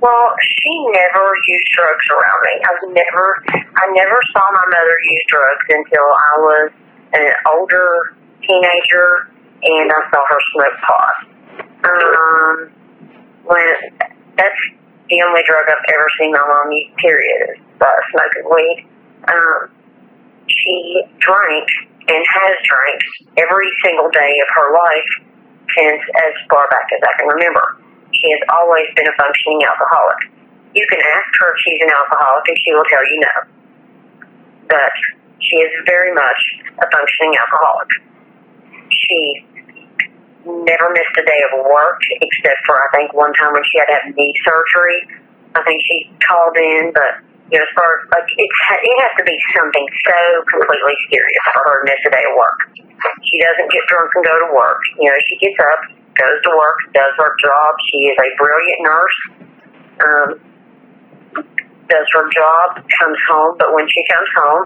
Well, she never used drugs around me. I never saw my mother use drugs until I was an older teenager and I saw her smoke pot. That's the only drug I've ever seen my mom use, period, is smoking weed. She drank and has drank every single day of her life since as far back as I can remember. She has always been a functioning alcoholic. You can ask her if she's an alcoholic and she will tell you no. But she is very much a functioning alcoholic. She never missed a day of work except for, I think, one time when she had to have knee surgery. I think she called in, but as far as, it has to be something so completely serious for her to miss a day of work. She doesn't get drunk and go to work. She gets up, goes to work, does her job. She is a brilliant nurse, does her job, comes home, but when she comes home,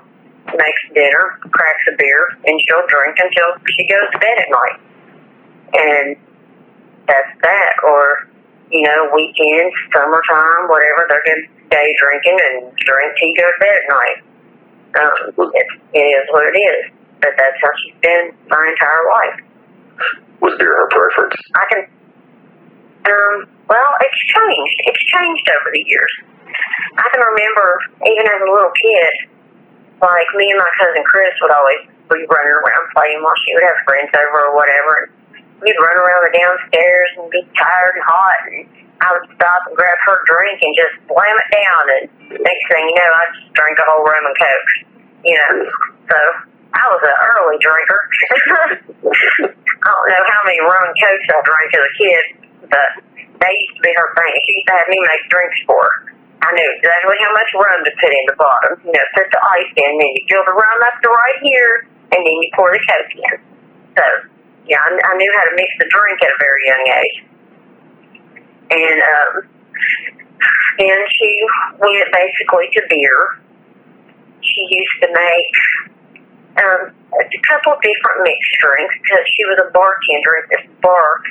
makes dinner, cracks a beer, and she'll drink until she goes to bed at night. And that's that. Or, weekends, summertime, whatever, they're good day drinking and drink till you go to bed at night. It is what it is. But that's how she's been my entire life. Was beer her preference? Well, it's changed. It's changed over the years. I can remember, even as a little kid, like me and my cousin Chris would always be running around playing while she would have friends over or whatever. And we'd run around the downstairs and be tired and hot, and I would stop and grab her drink and just slam it down. And next thing you know, I'd just drink a whole rum and Coke. So I was an early drinker. I don't know how many rum and Cokes I drank as a kid, but that used to be her thing. She used to have me make drinks for her. I knew exactly how much rum to put in the bottom. Put the ice in, then you fill the rum up to right here, and then you pour the Coke in. So, Yeah, I knew how to mix the drink at a very young age. And she went basically to beer. She used to make a couple of different mixed drinks because she was a bartender at this bar,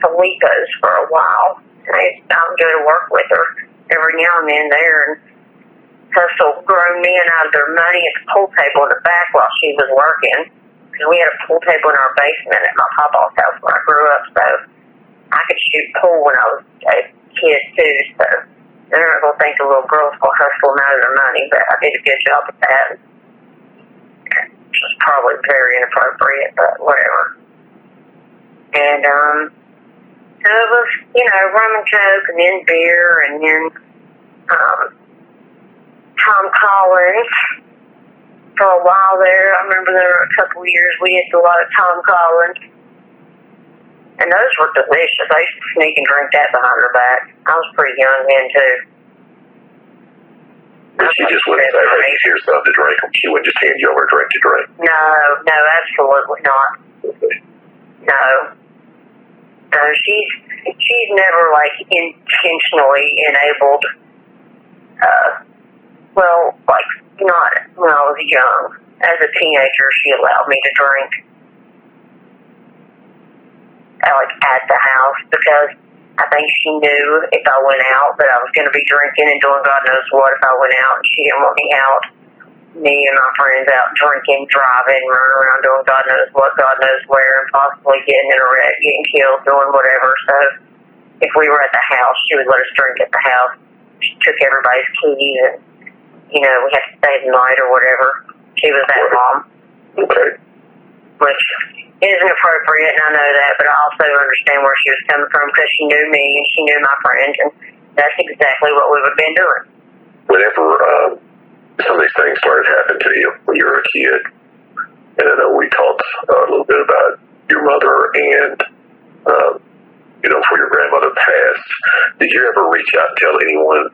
Filippo's, for a while. And I would go to work with her every now and then there and hustle grown men out of their money at the pool table in the back while she was working. Because we had a pool table in our basement at my papa's house when I grew up, so I could shoot pool when I was a kid too. So they're not going to think the little girls going to hustle them out of their money, but I did a good job at that. Which was probably very inappropriate, but whatever. And so it was, rum and coke, and then beer, and then Tom Collins. For a while there, I remember there were a couple of years we did a lot of Tom Collins. And those were delicious. I used to sneak and drink that behind her back. I was pretty young then, too. But she just wouldn't say, hey, here's something to drink. She wouldn't just hand you over a drink to drink. No, absolutely not. No. No, she's never, intentionally enabled, not when I was young. As a teenager, she allowed me to drink, at the house, because I think she knew if I went out that I was going to be drinking and doing God knows what if I went out, and she didn't want me out. Me and my friends out drinking, driving, running around doing God knows what, God knows where, and possibly getting in a wreck, getting killed, doing whatever. So if we were at the house, she would let us drink at the house. She took everybody's keys, and, we had to stay the night or whatever. She was that mom. Okay. Which isn't appropriate, and I know that, but I also understand where she was coming from because she knew me and she knew my friends, and that's exactly what we would have been doing. Whenever some of these things started happening to you when you were a kid, and I know we talked a little bit about your mother and, before your grandmother passed, did you ever reach out and tell anyone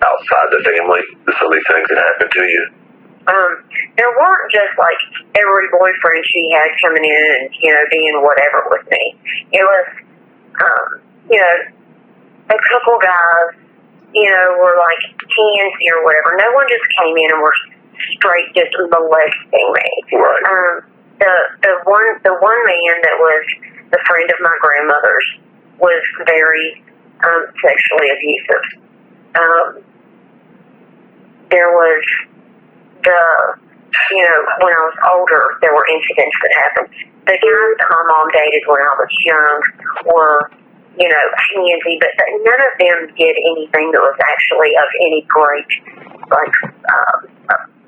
outside the family that some of these things had happened to you? There weren't just every boyfriend she had coming in and, being whatever with me. It was, a couple guys, were handsy or whatever. No one just came in and were straight just molesting me. Right. The one man that was the friend of my grandmother's was very sexually abusive. There was when I was older, there were incidents that happened. The guys that my mom dated when I was young were, handsy, but none of them did anything that was actually of any great,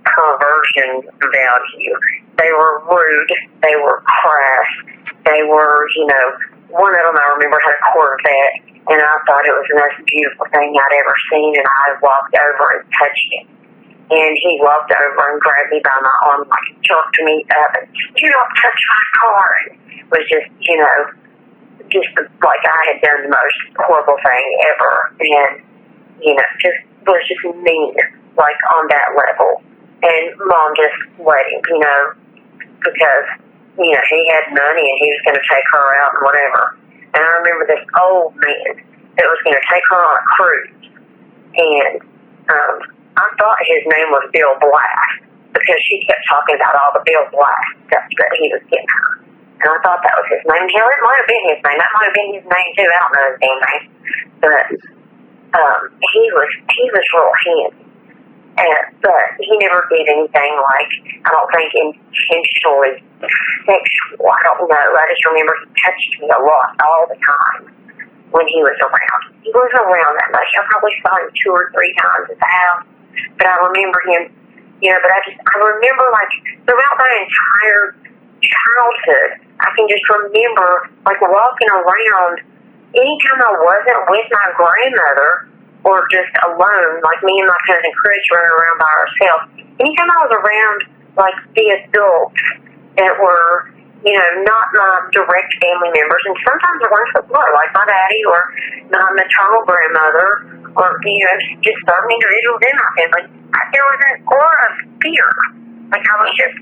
perversion value. They were rude. They were crass. They were, one of them I remember had a Corvette, and I thought it was the most beautiful thing I'd ever seen, and I walked over and touched it. And he walked over and grabbed me by my arm, jerked me up, and, you don't touch my car. And it was just, I had done the most horrible thing ever. And, was just mean, on that level. And Mom just let him, because, he had money and he was going to take her out and whatever. And I remember this old man that was going to take her on a cruise. And, I thought his name was Bill Black because she kept talking about all the Bill Black stuff that he was getting her. And I thought that was his name. Hell, it might have been his name. That might have been his name too. I don't know his damn name. But he was real handy. But he never did anything I don't think intentionally sexual. I don't know. I just remember he touched me a lot all the time when he was around. He wasn't around that much. I probably saw him 2 or 3 times at the house. But I remember him, but I remember throughout my entire childhood, I can just remember walking around anytime I wasn't with my grandmother or just alone, me and my cousin Chris running around by ourselves. Anytime I was around the adults that were, not my direct family members, and sometimes the ones that were, my daddy or my maternal grandmother, or, just certain individuals in my family, there was an aura of fear. I was just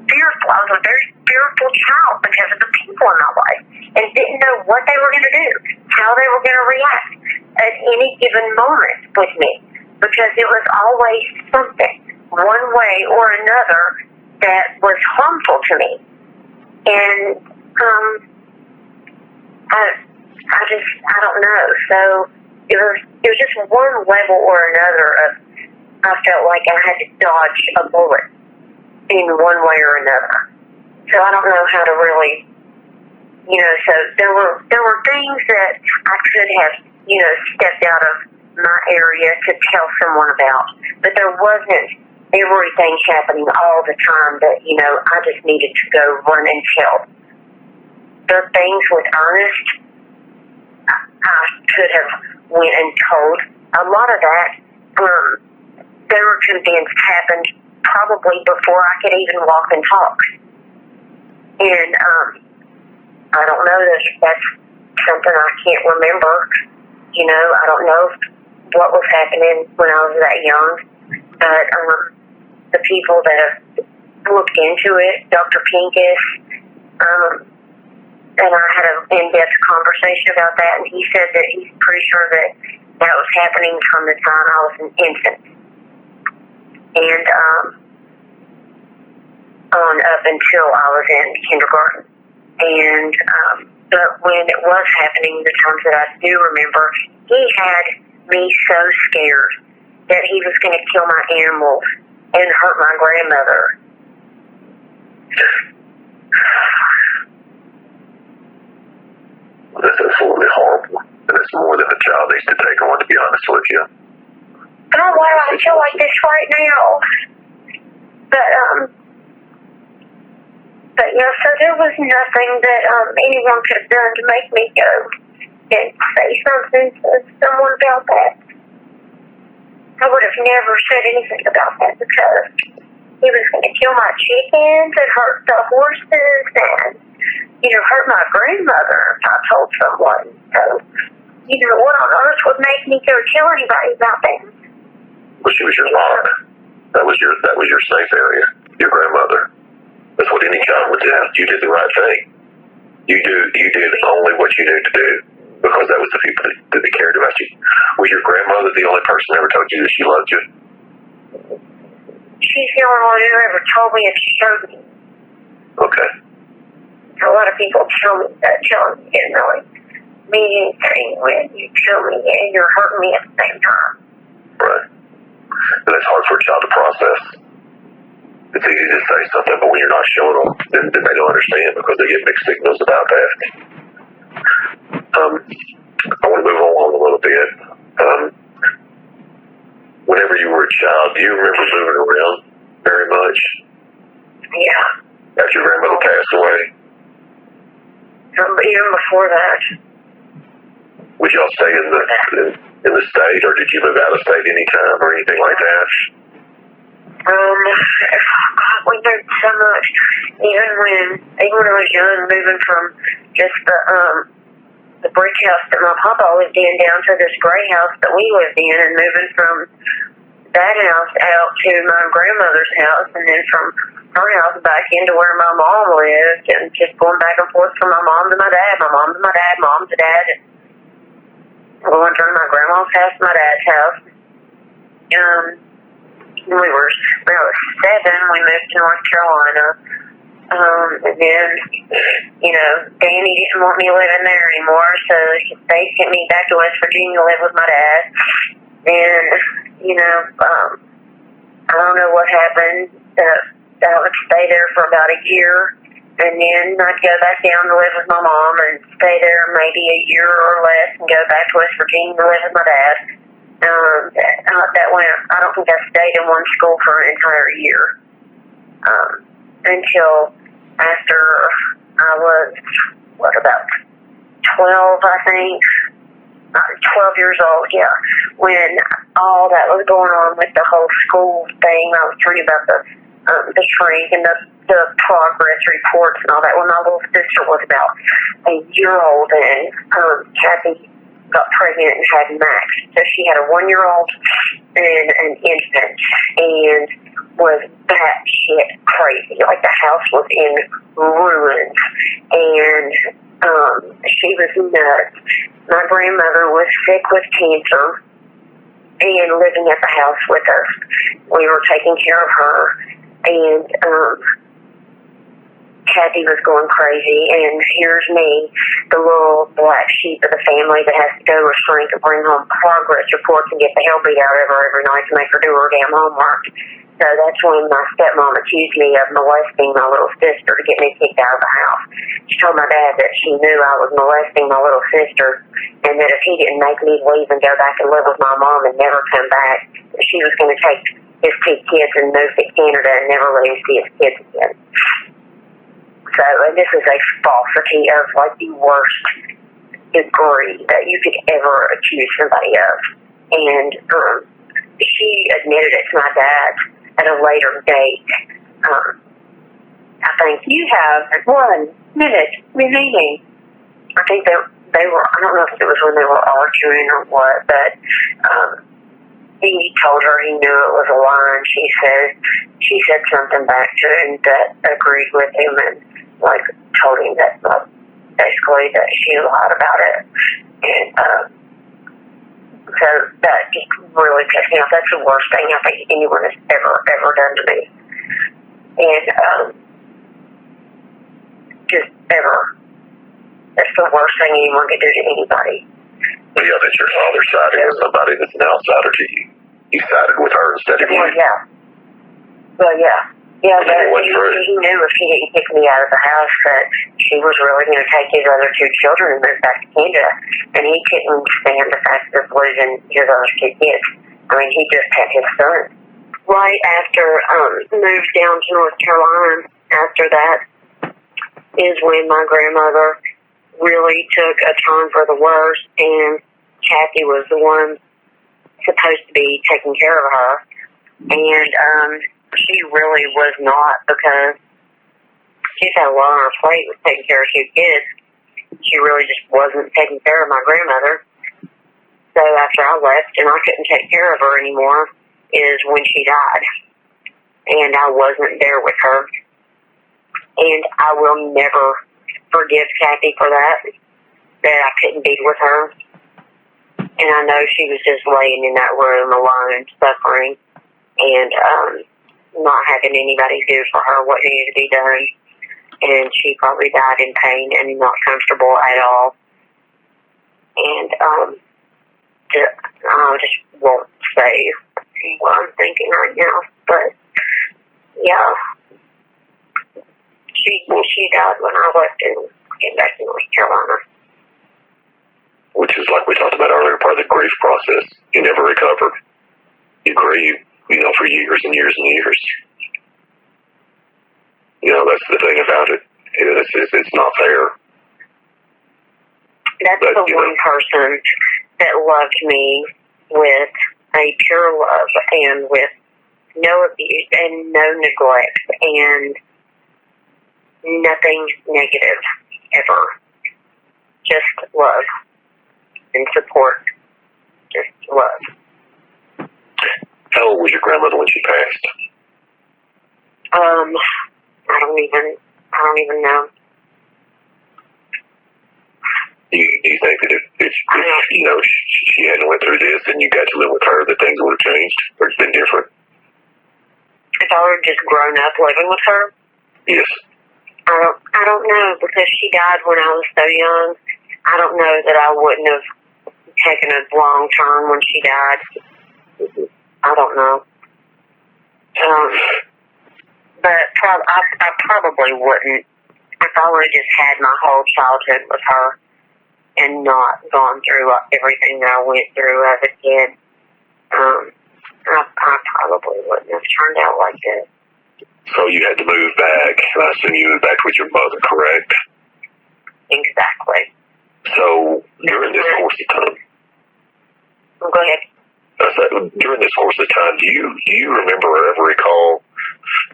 fearful. I was a very fearful child because of the people in my life and didn't know what they were going to do, how they were going to react at any given moment with me, because it was always something, one way or another, that was harmful to me. And I don't know. So it was just one level or another of, I felt like I had to dodge a bullet in one way or another. So I don't know how to really, so there were things that I could have, stepped out of my area to tell someone about, but there wasn't everything happening all the time that, I just needed to go run and tell. The things with Ernest, I could have went and told. A lot of that, they were convinced happened probably before I could even walk and talk. And I don't know, that's something I can't remember. I don't know what was happening when I was that young. But the people that have looked into it, Dr. Pincus, and I had an in-depth conversation about that, and he said that he's pretty sure that was happening from the time I was an infant. And on up until I was in kindergarten. And but when it was happening, the times that I do remember, he had me so scared that he was going to kill my animals and hurt my grandmother. That's absolutely horrible. And it's more than a child needs to take on, to be honest with you. Oh, wow, I feel like this right now. But yeah, so there was nothing that anyone could have done to make me go and say something to someone about that. I would have never said anything about that because he was going to kill my chickens and hurt the horses and, hurt my grandmother if I told someone. So, what on earth would make me go tell anybody about that? Well, she was your mom. That was your safe area, your grandmother. That's what any child would do. You did the right thing. You did only what you knew to do because that was the people that cared about you. Was your grandmother the only person that ever told you that she loved you? She's the only one who ever told me and showed me. Okay. A lot of people tell me that telling me didn't really mean anything when you tell me and you're hurting me at the same time. Right. And it's hard for a child to process. It's easy to say something, but when you're not showing them, then they don't understand because they get mixed signals about that. I want to move along a little bit. Whenever you were a child, do you remember moving around very much? Yeah. After your grandmother passed away? Even before that. Would y'all stay in the state, or did you move out of state anytime or anything like that? We moved so much. Even when I was young, moving from just the brick house that my papa lived in down to this gray house that we lived in, and moving from that house out to my grandmother's house, and then from her house back into where my mom lived, and just going back and forth from my mom to my dad, my mom to my dad, mom to dad, and going from my grandma's house to my dad's house. When I was 7, we moved to North Carolina. And then, Danny didn't want me living there anymore, so they sent me back to West Virginia to live with my dad. And, I don't know what happened. I would stay there for about a year, and then I'd go back down to live with my mom and stay there maybe a year or less and go back to West Virginia to live with my dad. I don't think I stayed in one school for an entire year until after I was, about 12, I think. 12 years old, yeah. When all that was going on with the whole school thing, I was telling you about the shrink and the progress reports and all that. When my little sister was about a year old, and Kathy got pregnant and had Max. So she had a 1-year-old and an infant, and was batshit crazy. Like, the house was in ruins, and she was nuts. My grandmother was sick with cancer and living at the house with us. We were taking care of her, and Kathy was going crazy, and here's me, the little black sheep of the family that has to go to a shrink and bring home progress reports and get the hell beat out of her every night to make her do her damn homework. So that's when my stepmom accused me of molesting my little sister to get me kicked out of the house. She told my dad that she knew I was molesting my little sister, and that if he didn't make me leave and go back and live with my mom and never come back, she was going to take his 2 kids and move to Canada and never let him see his kids again. So, and this is a falsity of, like, the worst degree that you could ever accuse somebody of. And she admitted it to my dad at a later date. I think you have 1 minute remaining. I think they were, I don't know if it was when they were arguing or what, but he told her he knew it was a lie, and she said something back to him that agreed with him, and like told him that basically that she lied about it. And so that just really pissed me off. That's the worst thing I think anyone has ever done to me. And just ever. That's the worst thing anyone could do to anybody. Well, yeah, that your father sided with somebody that's an outsider to you. You sided with her instead of you. Well, yeah. Yeah, but he knew if he didn't kick me out of the house that she was really going to take his other 2 children and move back to Canada. And he couldn't stand the fact of losing his other 2 kids. I mean, he just had his son. Right after moved down to North Carolina, after that is when my grandmother really took a turn for the worse, and Kathy was the one supposed to be taking care of her. And she really was not, because she's had a lot on her plate with taking care of 2 kids. She really just wasn't taking care of my grandmother. So after I left and I couldn't take care of her anymore is when she died. And I wasn't there with her. And I will never forgive Kathy for that I couldn't be with her. And I know she was just laying in that room alone, suffering, and not having anybody do for her what needed to be done. And she probably died in pain and not comfortable at all. And I just won't say what I'm thinking right now. But, yeah. She died when I left and came back to North Carolina. Which is, like we talked about earlier, part of the grief process. You never recovered. You grieve, for years and years and years. That's the thing about it. It's not fair. That's the one person that loved me with a pure love and with no abuse and no neglect and nothing negative ever. Just love and support. Just love. How old was your grandmother when she passed? I don't even know. Do you think that if she hadn't went through this and you got to live with her, that things would have changed or it's been different? If I would have just grown up living with her? Yes. I don't know, because she died when I was so young. I don't know that I wouldn't have taken a long turn when she died. I don't know. But I probably wouldn't. If I would have just had my whole childhood with her and not gone through everything that I went through as a kid, I probably wouldn't have turned out like this. So you had to move back, and I assume you moved back with your mother, correct? Exactly. So during this course of time, Go ahead. During this course of time, do you remember or ever recall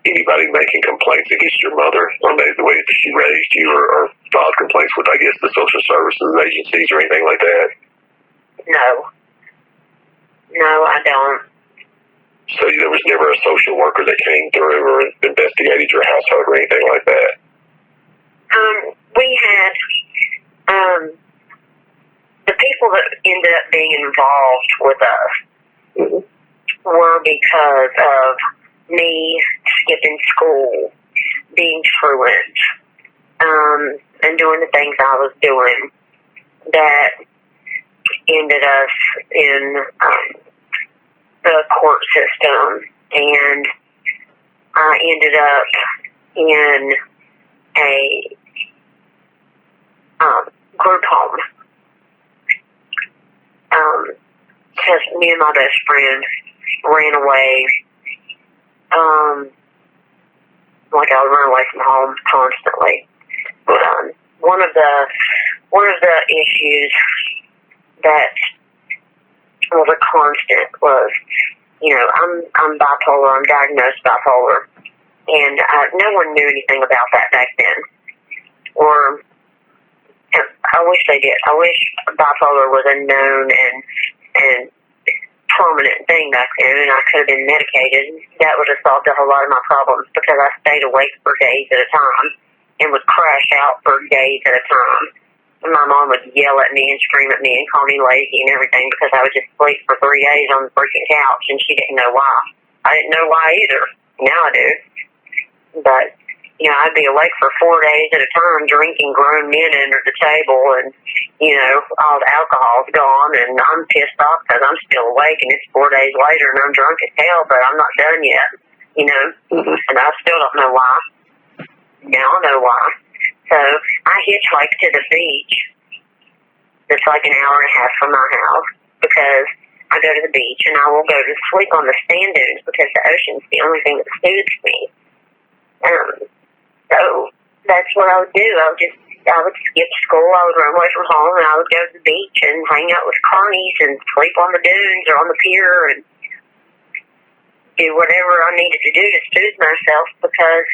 anybody making complaints against your mother or maybe the way that she raised you, or filed complaints with, I guess, the social services agencies or anything like that? No, I don't. So there was never a social worker that came through or investigated your household or anything like that? We had the people that ended up being involved with us were because of me skipping school, being truant, and doing the things I was doing that ended us in the court system, and I ended up in a group home because me and my best friend ran away. Like I would run away from home constantly. But one of the issues that was a constant was, I'm bipolar. I'm diagnosed bipolar, and no one knew anything about that back then. Or I wish they did. I wish bipolar was a known and prominent thing back then, and I could have been medicated. That would have solved a whole lot of my problems, because I stayed awake for days at a time and would crash out for days at a time. And my mom would yell at me and scream at me and call me lazy and everything because I would just sleep for 3 days on the freaking couch, and she didn't know why. I didn't know why either. Now I do. But, I'd be awake for 4 days at a time drinking grown men under the table, and, all the alcohol's gone, and I'm pissed off because I'm still awake, and it's 4 days later, and I'm drunk as hell, but I'm not done yet, and I still don't know why. Now I know why. So I hitchhiked to the beach. It's like an hour and a half from my house, because I go to the beach, and I will go to sleep on the sand dunes because the ocean's the only thing that soothes me. So that's what I would do. I would skip school. I would run away from home, and I would go to the beach and hang out with carnies and sleep on the dunes or on the pier and do whatever I needed to do to soothe myself, because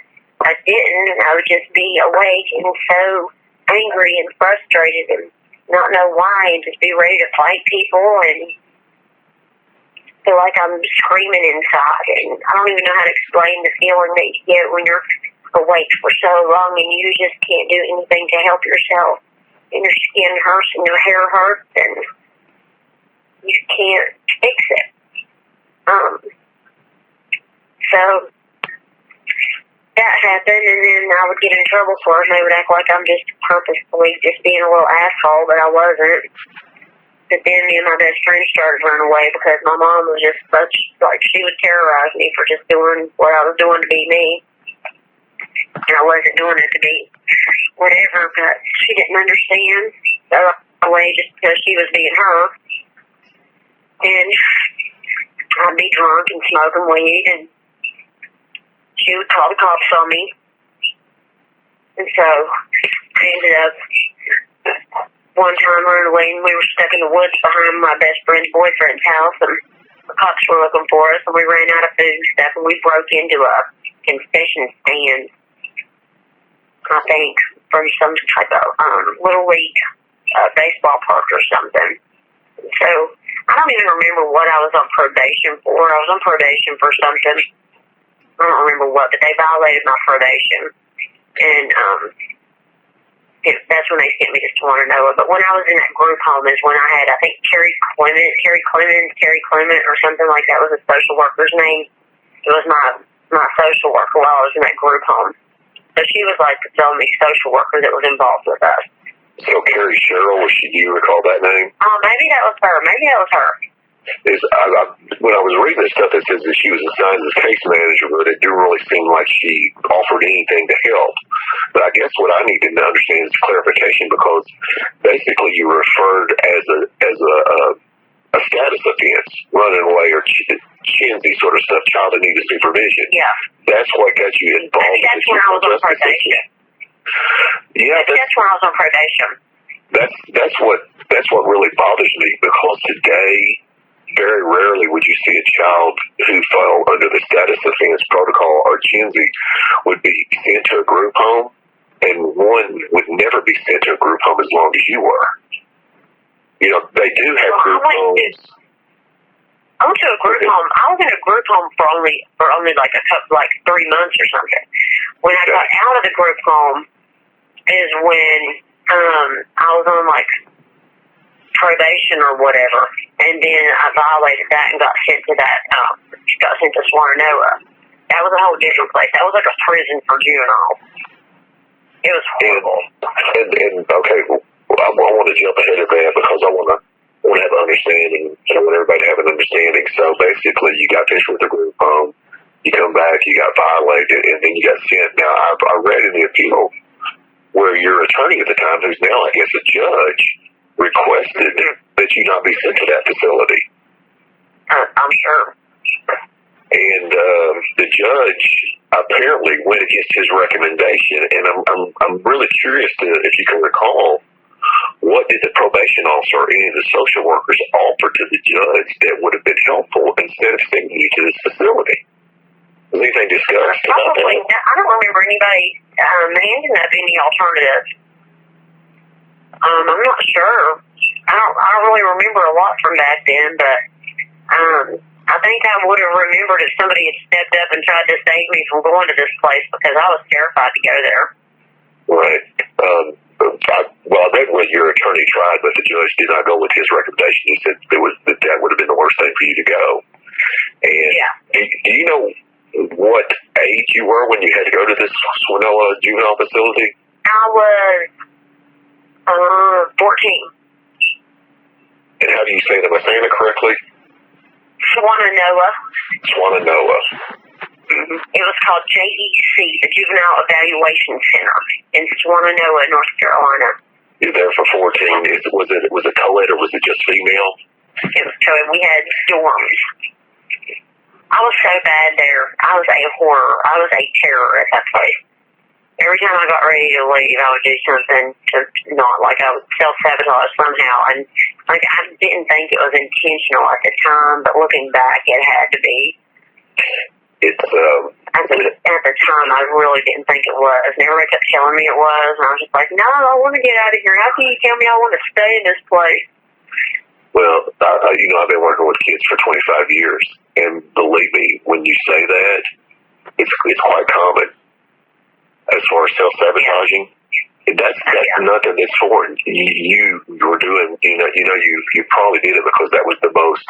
I didn't. I would just be awake and so angry and frustrated and not know why, and just be ready to fight people and feel like I'm screaming inside. And I don't even know how to explain the feeling that you get when you're awake for so long and you just can't do anything to help yourself, and your skin hurts and your hair hurts and you can't fix it. So that happened, and then I would get in trouble for it, and they would act like I'm just purposefully just being a little asshole, but I wasn't. But then me and my best friend started running away because my mom was just she would terrorize me for just doing what I was doing to be me. And I wasn't doing it to be whatever, but she didn't understand. So I ran away just because she was being her. And I'd be drunk and smoking weed, and she would call the cops on me. And so I ended up one time running away, and we were stuck in the woods behind my best friend's boyfriend's house, and the cops were looking for us, and we ran out of food and stuff, and we broke into a concession stand, I think, from some type of Little League baseball park or something. So I don't even remember what I was on probation for. I was on probation for something. I don't remember what, but they violated my probation. And that's when they sent me to Swan and Noah. But when I was in that group home is when I had, I think, Carrie Clement or something like that was a social worker's name. It was my social worker while I was in that group home. So she was like the only social worker that was involved with us. So Carrie Cheryl, do you recall that name? Maybe that was her. When I was reading this stuff, it says that she was assigned as case manager, but it didn't really seem like she offered anything to help. But I guess what I need to understand is clarification, because basically you referred as a status offense, running away or chinsy sort of stuff, child in need of supervision. Yeah. That's what got you involved. Maybe that's when I was on probation. Yeah, that's when I was on probation. That's what really bothers me, because today, very rarely would you see a child who fell under the status offense protocol or chinsy would be sent to a group home, and one would never be sent to a group home as long as you were. They do have group homes. I went to a group home. I was in a group home for only like 3 months or something. When I got out of the group home is when I was on like probation or whatever, and then I violated that and got sent to Swannanoa. That was a whole different place. That was like a prison for juveniles. It was horrible. And okay, I want to jump ahead of that because I want to have an understanding. I want everybody to have an understanding. So basically, you got this with the group home. You come back, you got violated, and then you got sent. Now, I read in the appeal where your attorney at the time, who's now, I guess, a judge, requested that you not be sent to that facility. I'm sure. And the judge apparently went against his recommendation. And I'm really curious if you can recall, what did the probation officer or any of the social workers offer to the judge that would have been helpful instead of sending you to this facility? Was anything discussed about that? I don't remember anybody handing up any alternatives. I'm not sure. I don't really remember a lot from back then, but I think I would have remembered if somebody had stepped up and tried to save me from going to this place because I was terrified to go there. Right. I read what your attorney tried, but the judge did not go with his recommendation. He said that would have been the worst thing for you to go. And do you know what age you were when you had to go to this Swannanoa juvenile facility? I was 14. And how do you say it? Am I saying it correctly? Swannanoa. Swannanoa. Mm-hmm. It was called JEC, the Juvenile Evaluation Center, in Swannanoa, North Carolina. You're there for 14. Was it co-ed or was it just female? It was co-ed. We had dorms. I was so bad there. I was a horror. I was a terror at that place. Every time I got ready to leave, I would do something to not, like I would self-sabotage somehow. And like I didn't think it was intentional at the time, but looking back, it had to be. At the time, I really didn't think it was. And everybody kept telling me it was, and I was just like, no, I want to get out of here. How can you tell me I want to stay in this place? Well, I've been working with kids for 25 years, and believe me, when you say that, it's quite common. As far as self-sabotaging, that's nothing that's foreign. You were doing, you probably did it because that was the most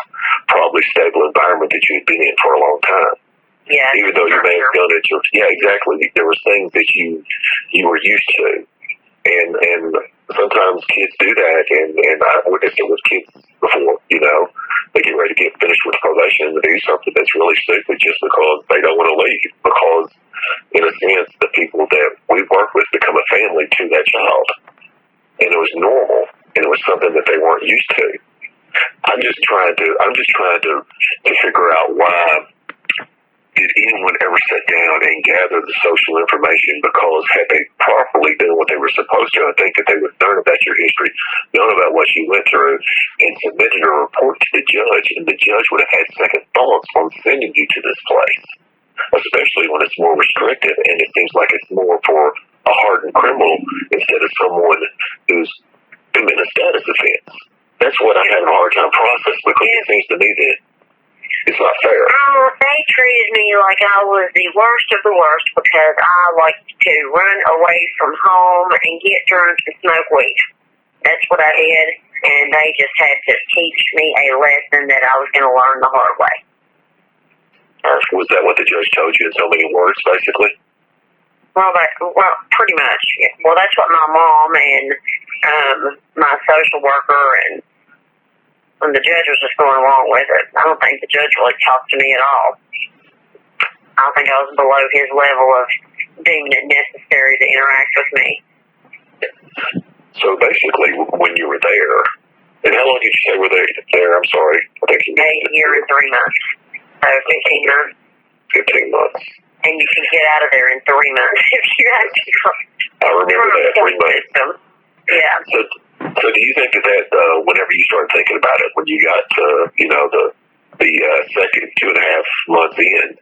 probably stable environment that you had been in for a long time. Yeah. Even though you may have done it, exactly. There were things that you were used to, and sometimes kids do that, and I've witnessed it with kids before. They get ready to get finished with probation and do something that's really stupid just because they don't want to leave. Because, in a sense, the people that we work with become a family to that child, and it was normal, and it was something that they weren't used to. I'm just trying to figure out why. Did anyone ever sit down and gather the social information? Because had they properly done what they were supposed to, I think that they would learn about your history, learn about what you went through, and submitted a report to the judge, and the judge would have had second thoughts on sending you to this place, especially when it's more restrictive and it seems like it's more for a hardened criminal instead of someone who's committed a status offense. That's what I'm having a hard time processing because it seems to me that it's not fair. They treated me like I was the worst of the worst because I liked to run away from home and get drunk and smoke weed. That's what I did, and they just had to teach me a lesson that I was going to learn the hard way. Was that what the judge told you in so many words, basically? Well, pretty much. Well, that's what my mom and my social worker and the judge was just going along with it. I don't think the judge really talked to me at all. I don't think I was below his level of deeming it necessary to interact with me. So basically, when you were there, and how long did you say were they there? I'm sorry. I think you 8 years and 3 months. So 15 months. 15 months. And you can get out of there in 3 months if you have to. I remember that, 3 months. Yeah. So do you think that whenever you started thinking about it, when you got to, the second 2.5 months in,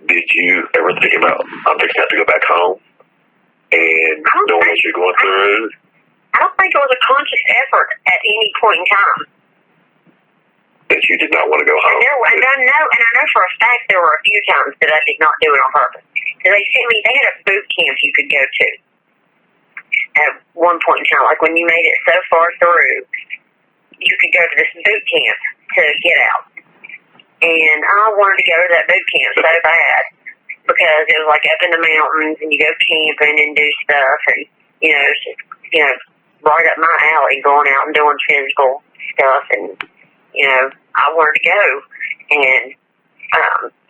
did you ever think about, I'm just going to have to go back home and knowing what you're going through? I don't think it was a conscious effort at any point in time. that you did not want to go home. And I know for a fact there were a few times that I did not do it on purpose. So they had a boot camp you could go to at one point in time. Like when you made it so far through, you could go to this boot camp to get out. And I wanted to go to that boot camp so bad because it was like up in the mountains and you go camping and do stuff and, it's just, right up my alley going out and doing physical stuff and, I wanted to go. And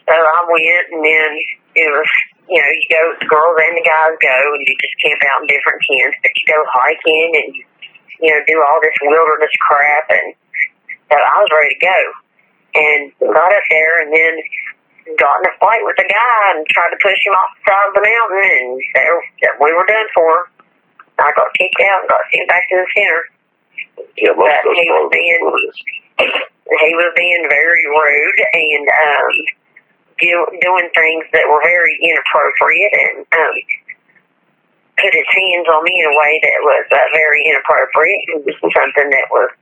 so I went and then it was, you go, the girls and the guys go and you just camp out in different tents, but you go hiking and do all this wilderness crap. And so I was ready to go and got up there and then got in a fight with a guy and tried to push him off the side of the mountain and we were done for. I got kicked out and got sent back to the center. Yeah, most of he was being very rude and doing things that were very inappropriate and put his hands on me in a way that was very inappropriate and something that was,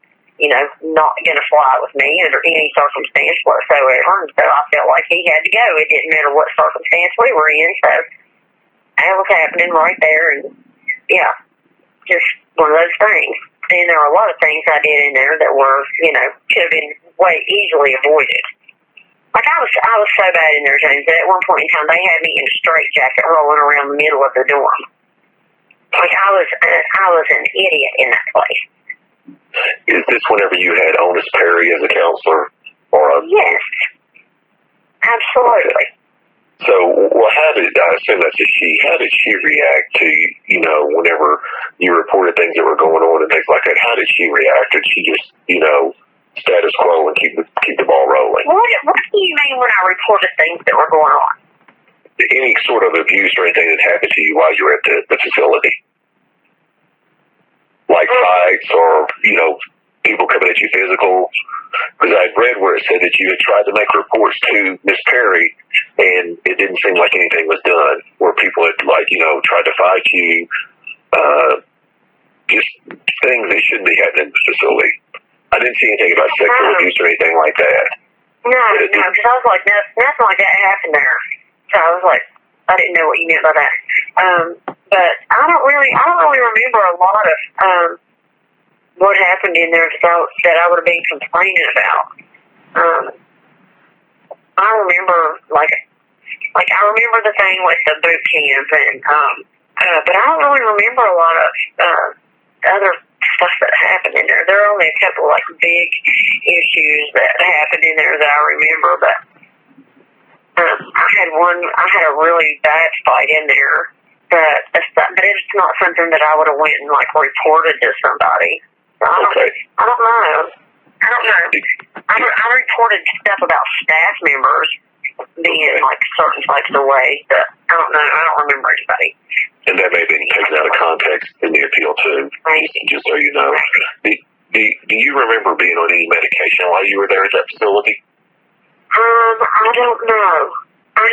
not going to fly with me under any circumstance whatsoever. And so I felt like he had to go. It didn't matter what circumstance we were in. So that was happening right there. And yeah, just one of those things. And there were a lot of things I did in there that were, could have been way easily avoided. Like I was so bad in there, James, that at one point in time they had me in a straitjacket rolling around the middle of the dorm. Like I was an idiot in that place. Is this whenever you had Onis Perry as a counselor? Yes, absolutely. So, I assume that's a she, how did she react to, whenever you reported things that were going on and things like that? How did she react? Did she just, status quo and keep the ball rolling? What do you mean when I reported things that were going on? Any sort of abuse or anything that happened to you while you were at the facility? Like fights or, people coming at you physical? Because I read where it said that you had tried to make reports to Miss Perry and it didn't seem like anything was done, where people had, tried to fight you, just things that shouldn't be happening in the facility. I didn't see anything about sexual abuse or anything like that. No, because I was like, nothing like that happened there. So I was like, I didn't know what you meant by that. But I don't really remember a lot of what happened in there that I would have been complaining about. I remember I remember the thing with the boot camp and but I don't really remember a lot of other stuff that happened in there. There are only a couple big issues that happened in there that I remember, but I had a really bad fight in there, but it's not something that I would have went and reported to somebody. So I don't know. I reported stuff about staff members being certain types of ways, but I don't know. I don't remember anybody. And that may have been taken out of context in the appeal too. Right. Just so you know. Right. Do you remember being on any medication while you were there at that facility? I don't know. I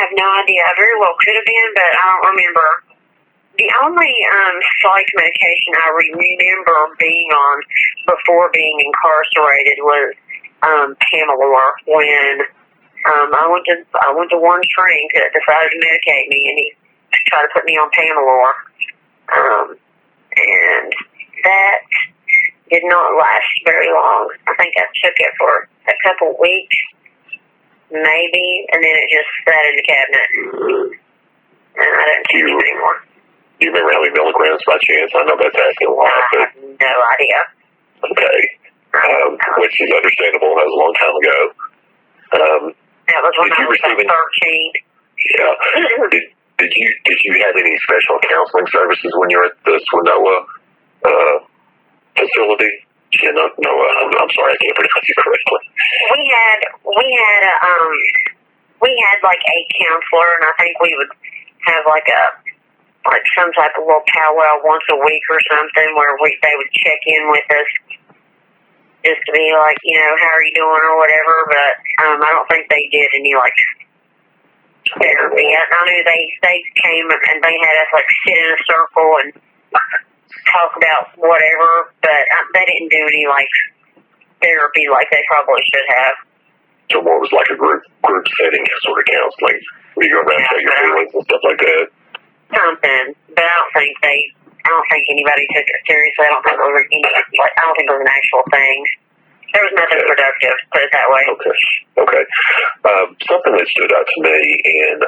have no idea. I very well could have been, but I don't remember. The only psych medication I remember being on before being incarcerated was Pamelor. When I went to one shrink that decided to medicate me, and he tried to put me on Pamelor, and that did not last very long. I think I took it for a couple weeks, maybe, and then it just sat in the cabinet, and I didn't take it anymore. Do you remember how many milligrams by chance? I know that's asking a lot, but... I have no idea. Okay. Which is understandable. That was a long time ago. That was when I was 13. Yeah. Did you have any special counseling services when you were at the Swinoa facility? Yeah, no, I'm sorry, I can't pronounce it correctly. We had a counselor, and I think we would have some type of little powwow once a week or something where they would check in with us just to be how are you doing or whatever, but I don't think they did any therapy. I knew they came and they had us sit in a circle and talk about whatever, but they didn't do any therapy like they probably should have. So more was like a group setting sort of counseling, where you go around and tell your feelings and stuff like that. Something, but I don't think anybody took it seriously. I don't think it was an actual thing. There was nothing productive, put it that way. Okay. Something that stood out to me, and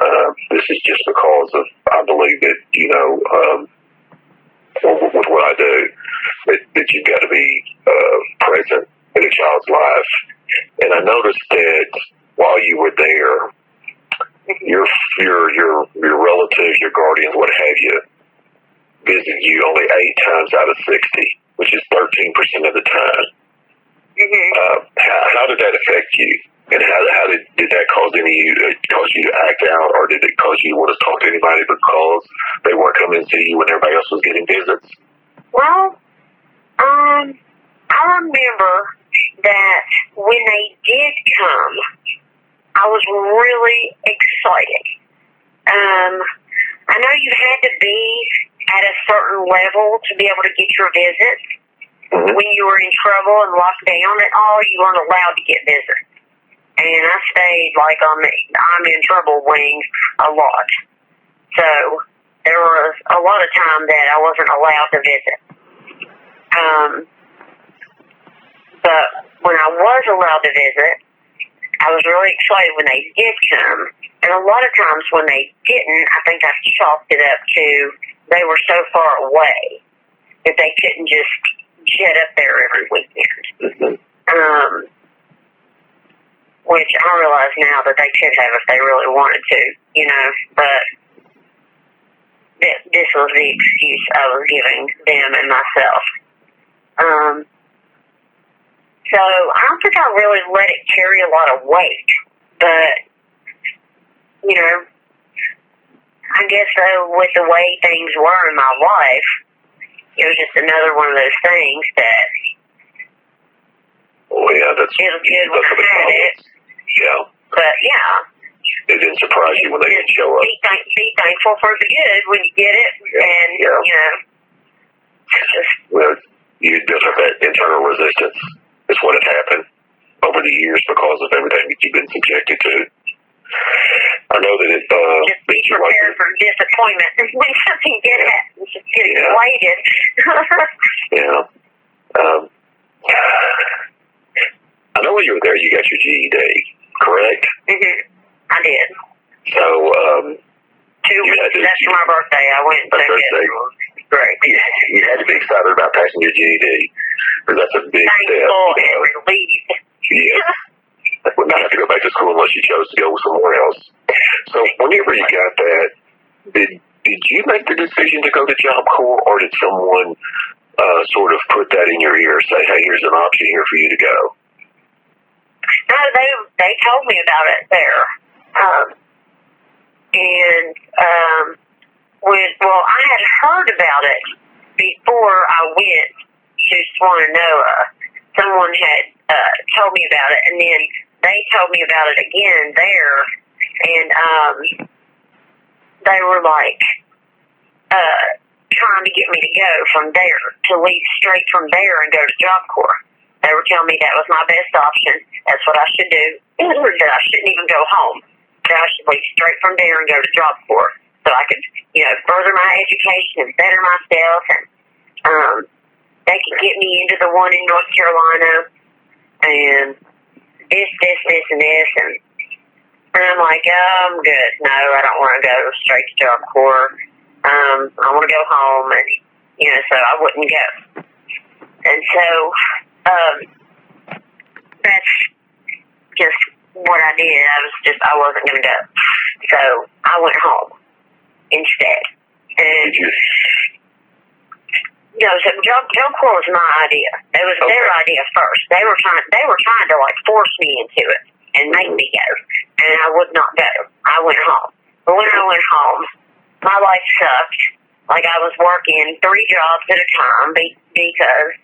this is just because of, I believe that, with what I do, that you've got to be present in a child's life. And I noticed that while you were there, your relatives, your guardians, what have you, visited you only 8 times out of 60, which is 13% of the time. How did that affect you? And how did that cause you to act out, or did it cause you to want to talk to anybody because they weren't coming to see you when everybody else was getting visits? Well, I remember that when they did come, I was really excited. I know you had to be at a certain level to be able to get your visits. When you were in trouble and locked down at all, you weren't allowed to get visits. And I stayed like on the I'm in trouble wing a lot. So there was a lot of time that I wasn't allowed to visit. But when I was allowed to visit, I was really excited when they did come. And a lot of times when they didn't, I think I chalked it up to they were so far away that they couldn't just jet up there every weekend. Which I realize now that they could have if they really wanted to, but this was the excuse I was giving them and myself. So I don't think I really let it carry a lot of weight, but, I guess though with the way things were in my life, it was just another one of those things that it was good when I had it. Yeah. But, yeah. It didn't surprise you when they didn't show up. Be thankful for the good when you get it. Well, you built up that internal resistance. It's what had happened over the years because of everything that you've been subjected to. I know that it... just be prepared for disappointment when something good happens. Just get excited. I know when you were there, you got your GED, correct? I did. So, 2 weeks after my birthday, I went and took it. Great. You had to be excited about passing your GED, because that's a big step. Thankful and relieved. Yeah. Would not have to go back to school unless you chose to go somewhere else. So, whenever you got that, did you make the decision to go to Job Corps, or did someone sort of put that in your ear, say, hey, here's an option here for you to go? No, they told me about it there. I had heard about it before I went to Swannanoa. Someone had told me about it, and then they told me about it again there, and they were like trying to get me to go from there, to leave straight from there and go to Job Corps. They were telling me that was my best option. That's what I should do. That I shouldn't even go home. That I should leave straight from there and go to Job Corps so I could, further my education and better myself. And they could get me into the one in North Carolina and this, and this. And I'm like, I'm good. No, I don't want to go straight to Job Corps. I want to go home. And, so I wouldn't go. And so... that's just what I did. I wasn't going to go. So I went home instead. And, so Job Corps was my idea. It was their idea first. They were trying to like force me into it and make me go. And I would not go. I went home. But when I went home, my life sucked. Like I was working 3 jobs at a time because,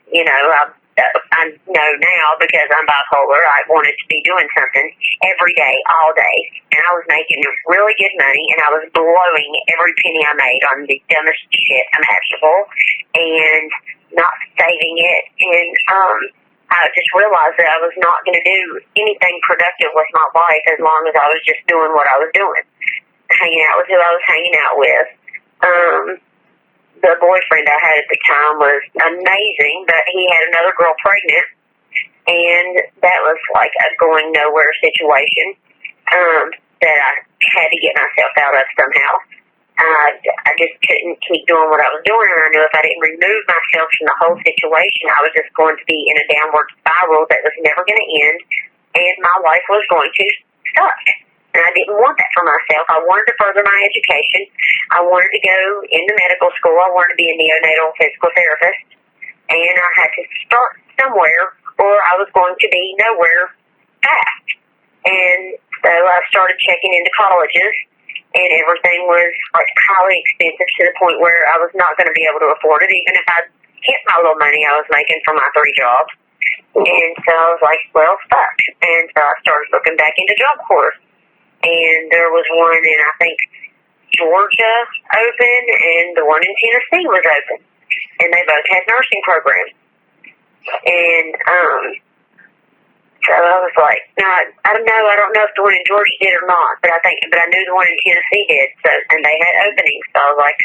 I know now because I'm bipolar, I wanted to be doing something every day, all day. And I was making really good money, and I was blowing every penny I made on the dumbest shit imaginable and not saving it. And I just realized that I was not going to do anything productive with my life as long as I was just doing what I was doing, hanging out with who I was hanging out with. The boyfriend I had at the time was amazing, but he had another girl pregnant, and that was like a going nowhere situation that I had to get myself out of somehow. I just couldn't keep doing what I was doing, and I knew if I didn't remove myself from the whole situation, I was just going to be in a downward spiral that was never going to end, and my life was going to suck. And I didn't want that for myself. I wanted to further my education. I wanted to go into medical school. I wanted to be a neonatal physical therapist, and I had to start somewhere, or I was going to be nowhere fast. And so I started checking into colleges, and everything was like highly expensive to the point where I was not going to be able to afford it, even if I hit my little money I was making from my 3 jobs. And so I was like, well, fuck. And so I started looking back into job corps. And there was one in, I think, Georgia open, and the one in Tennessee was open. And they both had nursing programs. And so I was like, no, I don't know if the one in Georgia did or not, but I knew the one in Tennessee did. So, and they had openings, so I was like,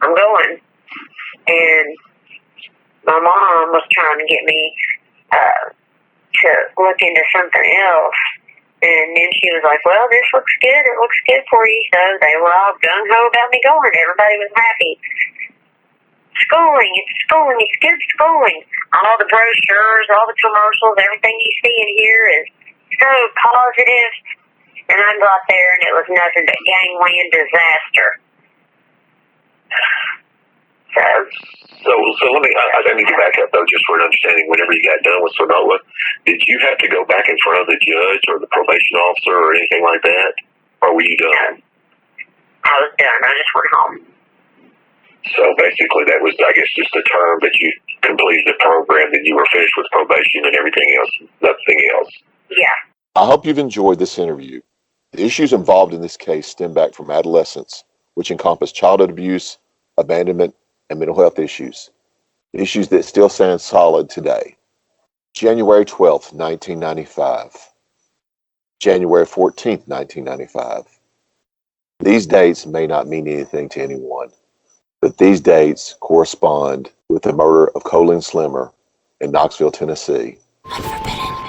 I'm going. And my mom was trying to get me to look into something else, and then she was like, well, this looks good. It looks good for you. So they were all gung-ho about me going. Everybody was happy. Schooling, it's good schooling. All the brochures, all the commercials, everything you see in here is so positive. And I got there, and it was nothing but gangland disaster. So let me, I need to back up though, just for an understanding. Whenever you got done with Sonoma, did you have to go back in front of the judge or the probation officer or anything like that? Or were you done? I was done. I just went home. So basically that was, I guess, just a term that you completed the program, then you were finished with probation and everything else, nothing else. Yeah. I hope you've enjoyed this interview. The issues involved in this case stem back from adolescence, which encompass childhood abuse, abandonment, and mental health issues that still stand solid today. January 12th, 1995. January 14th, 1995. These dates may not mean anything to anyone, but these dates correspond with the murder of Colleen Slimmer in Knoxville, Tennessee. Unforbidden.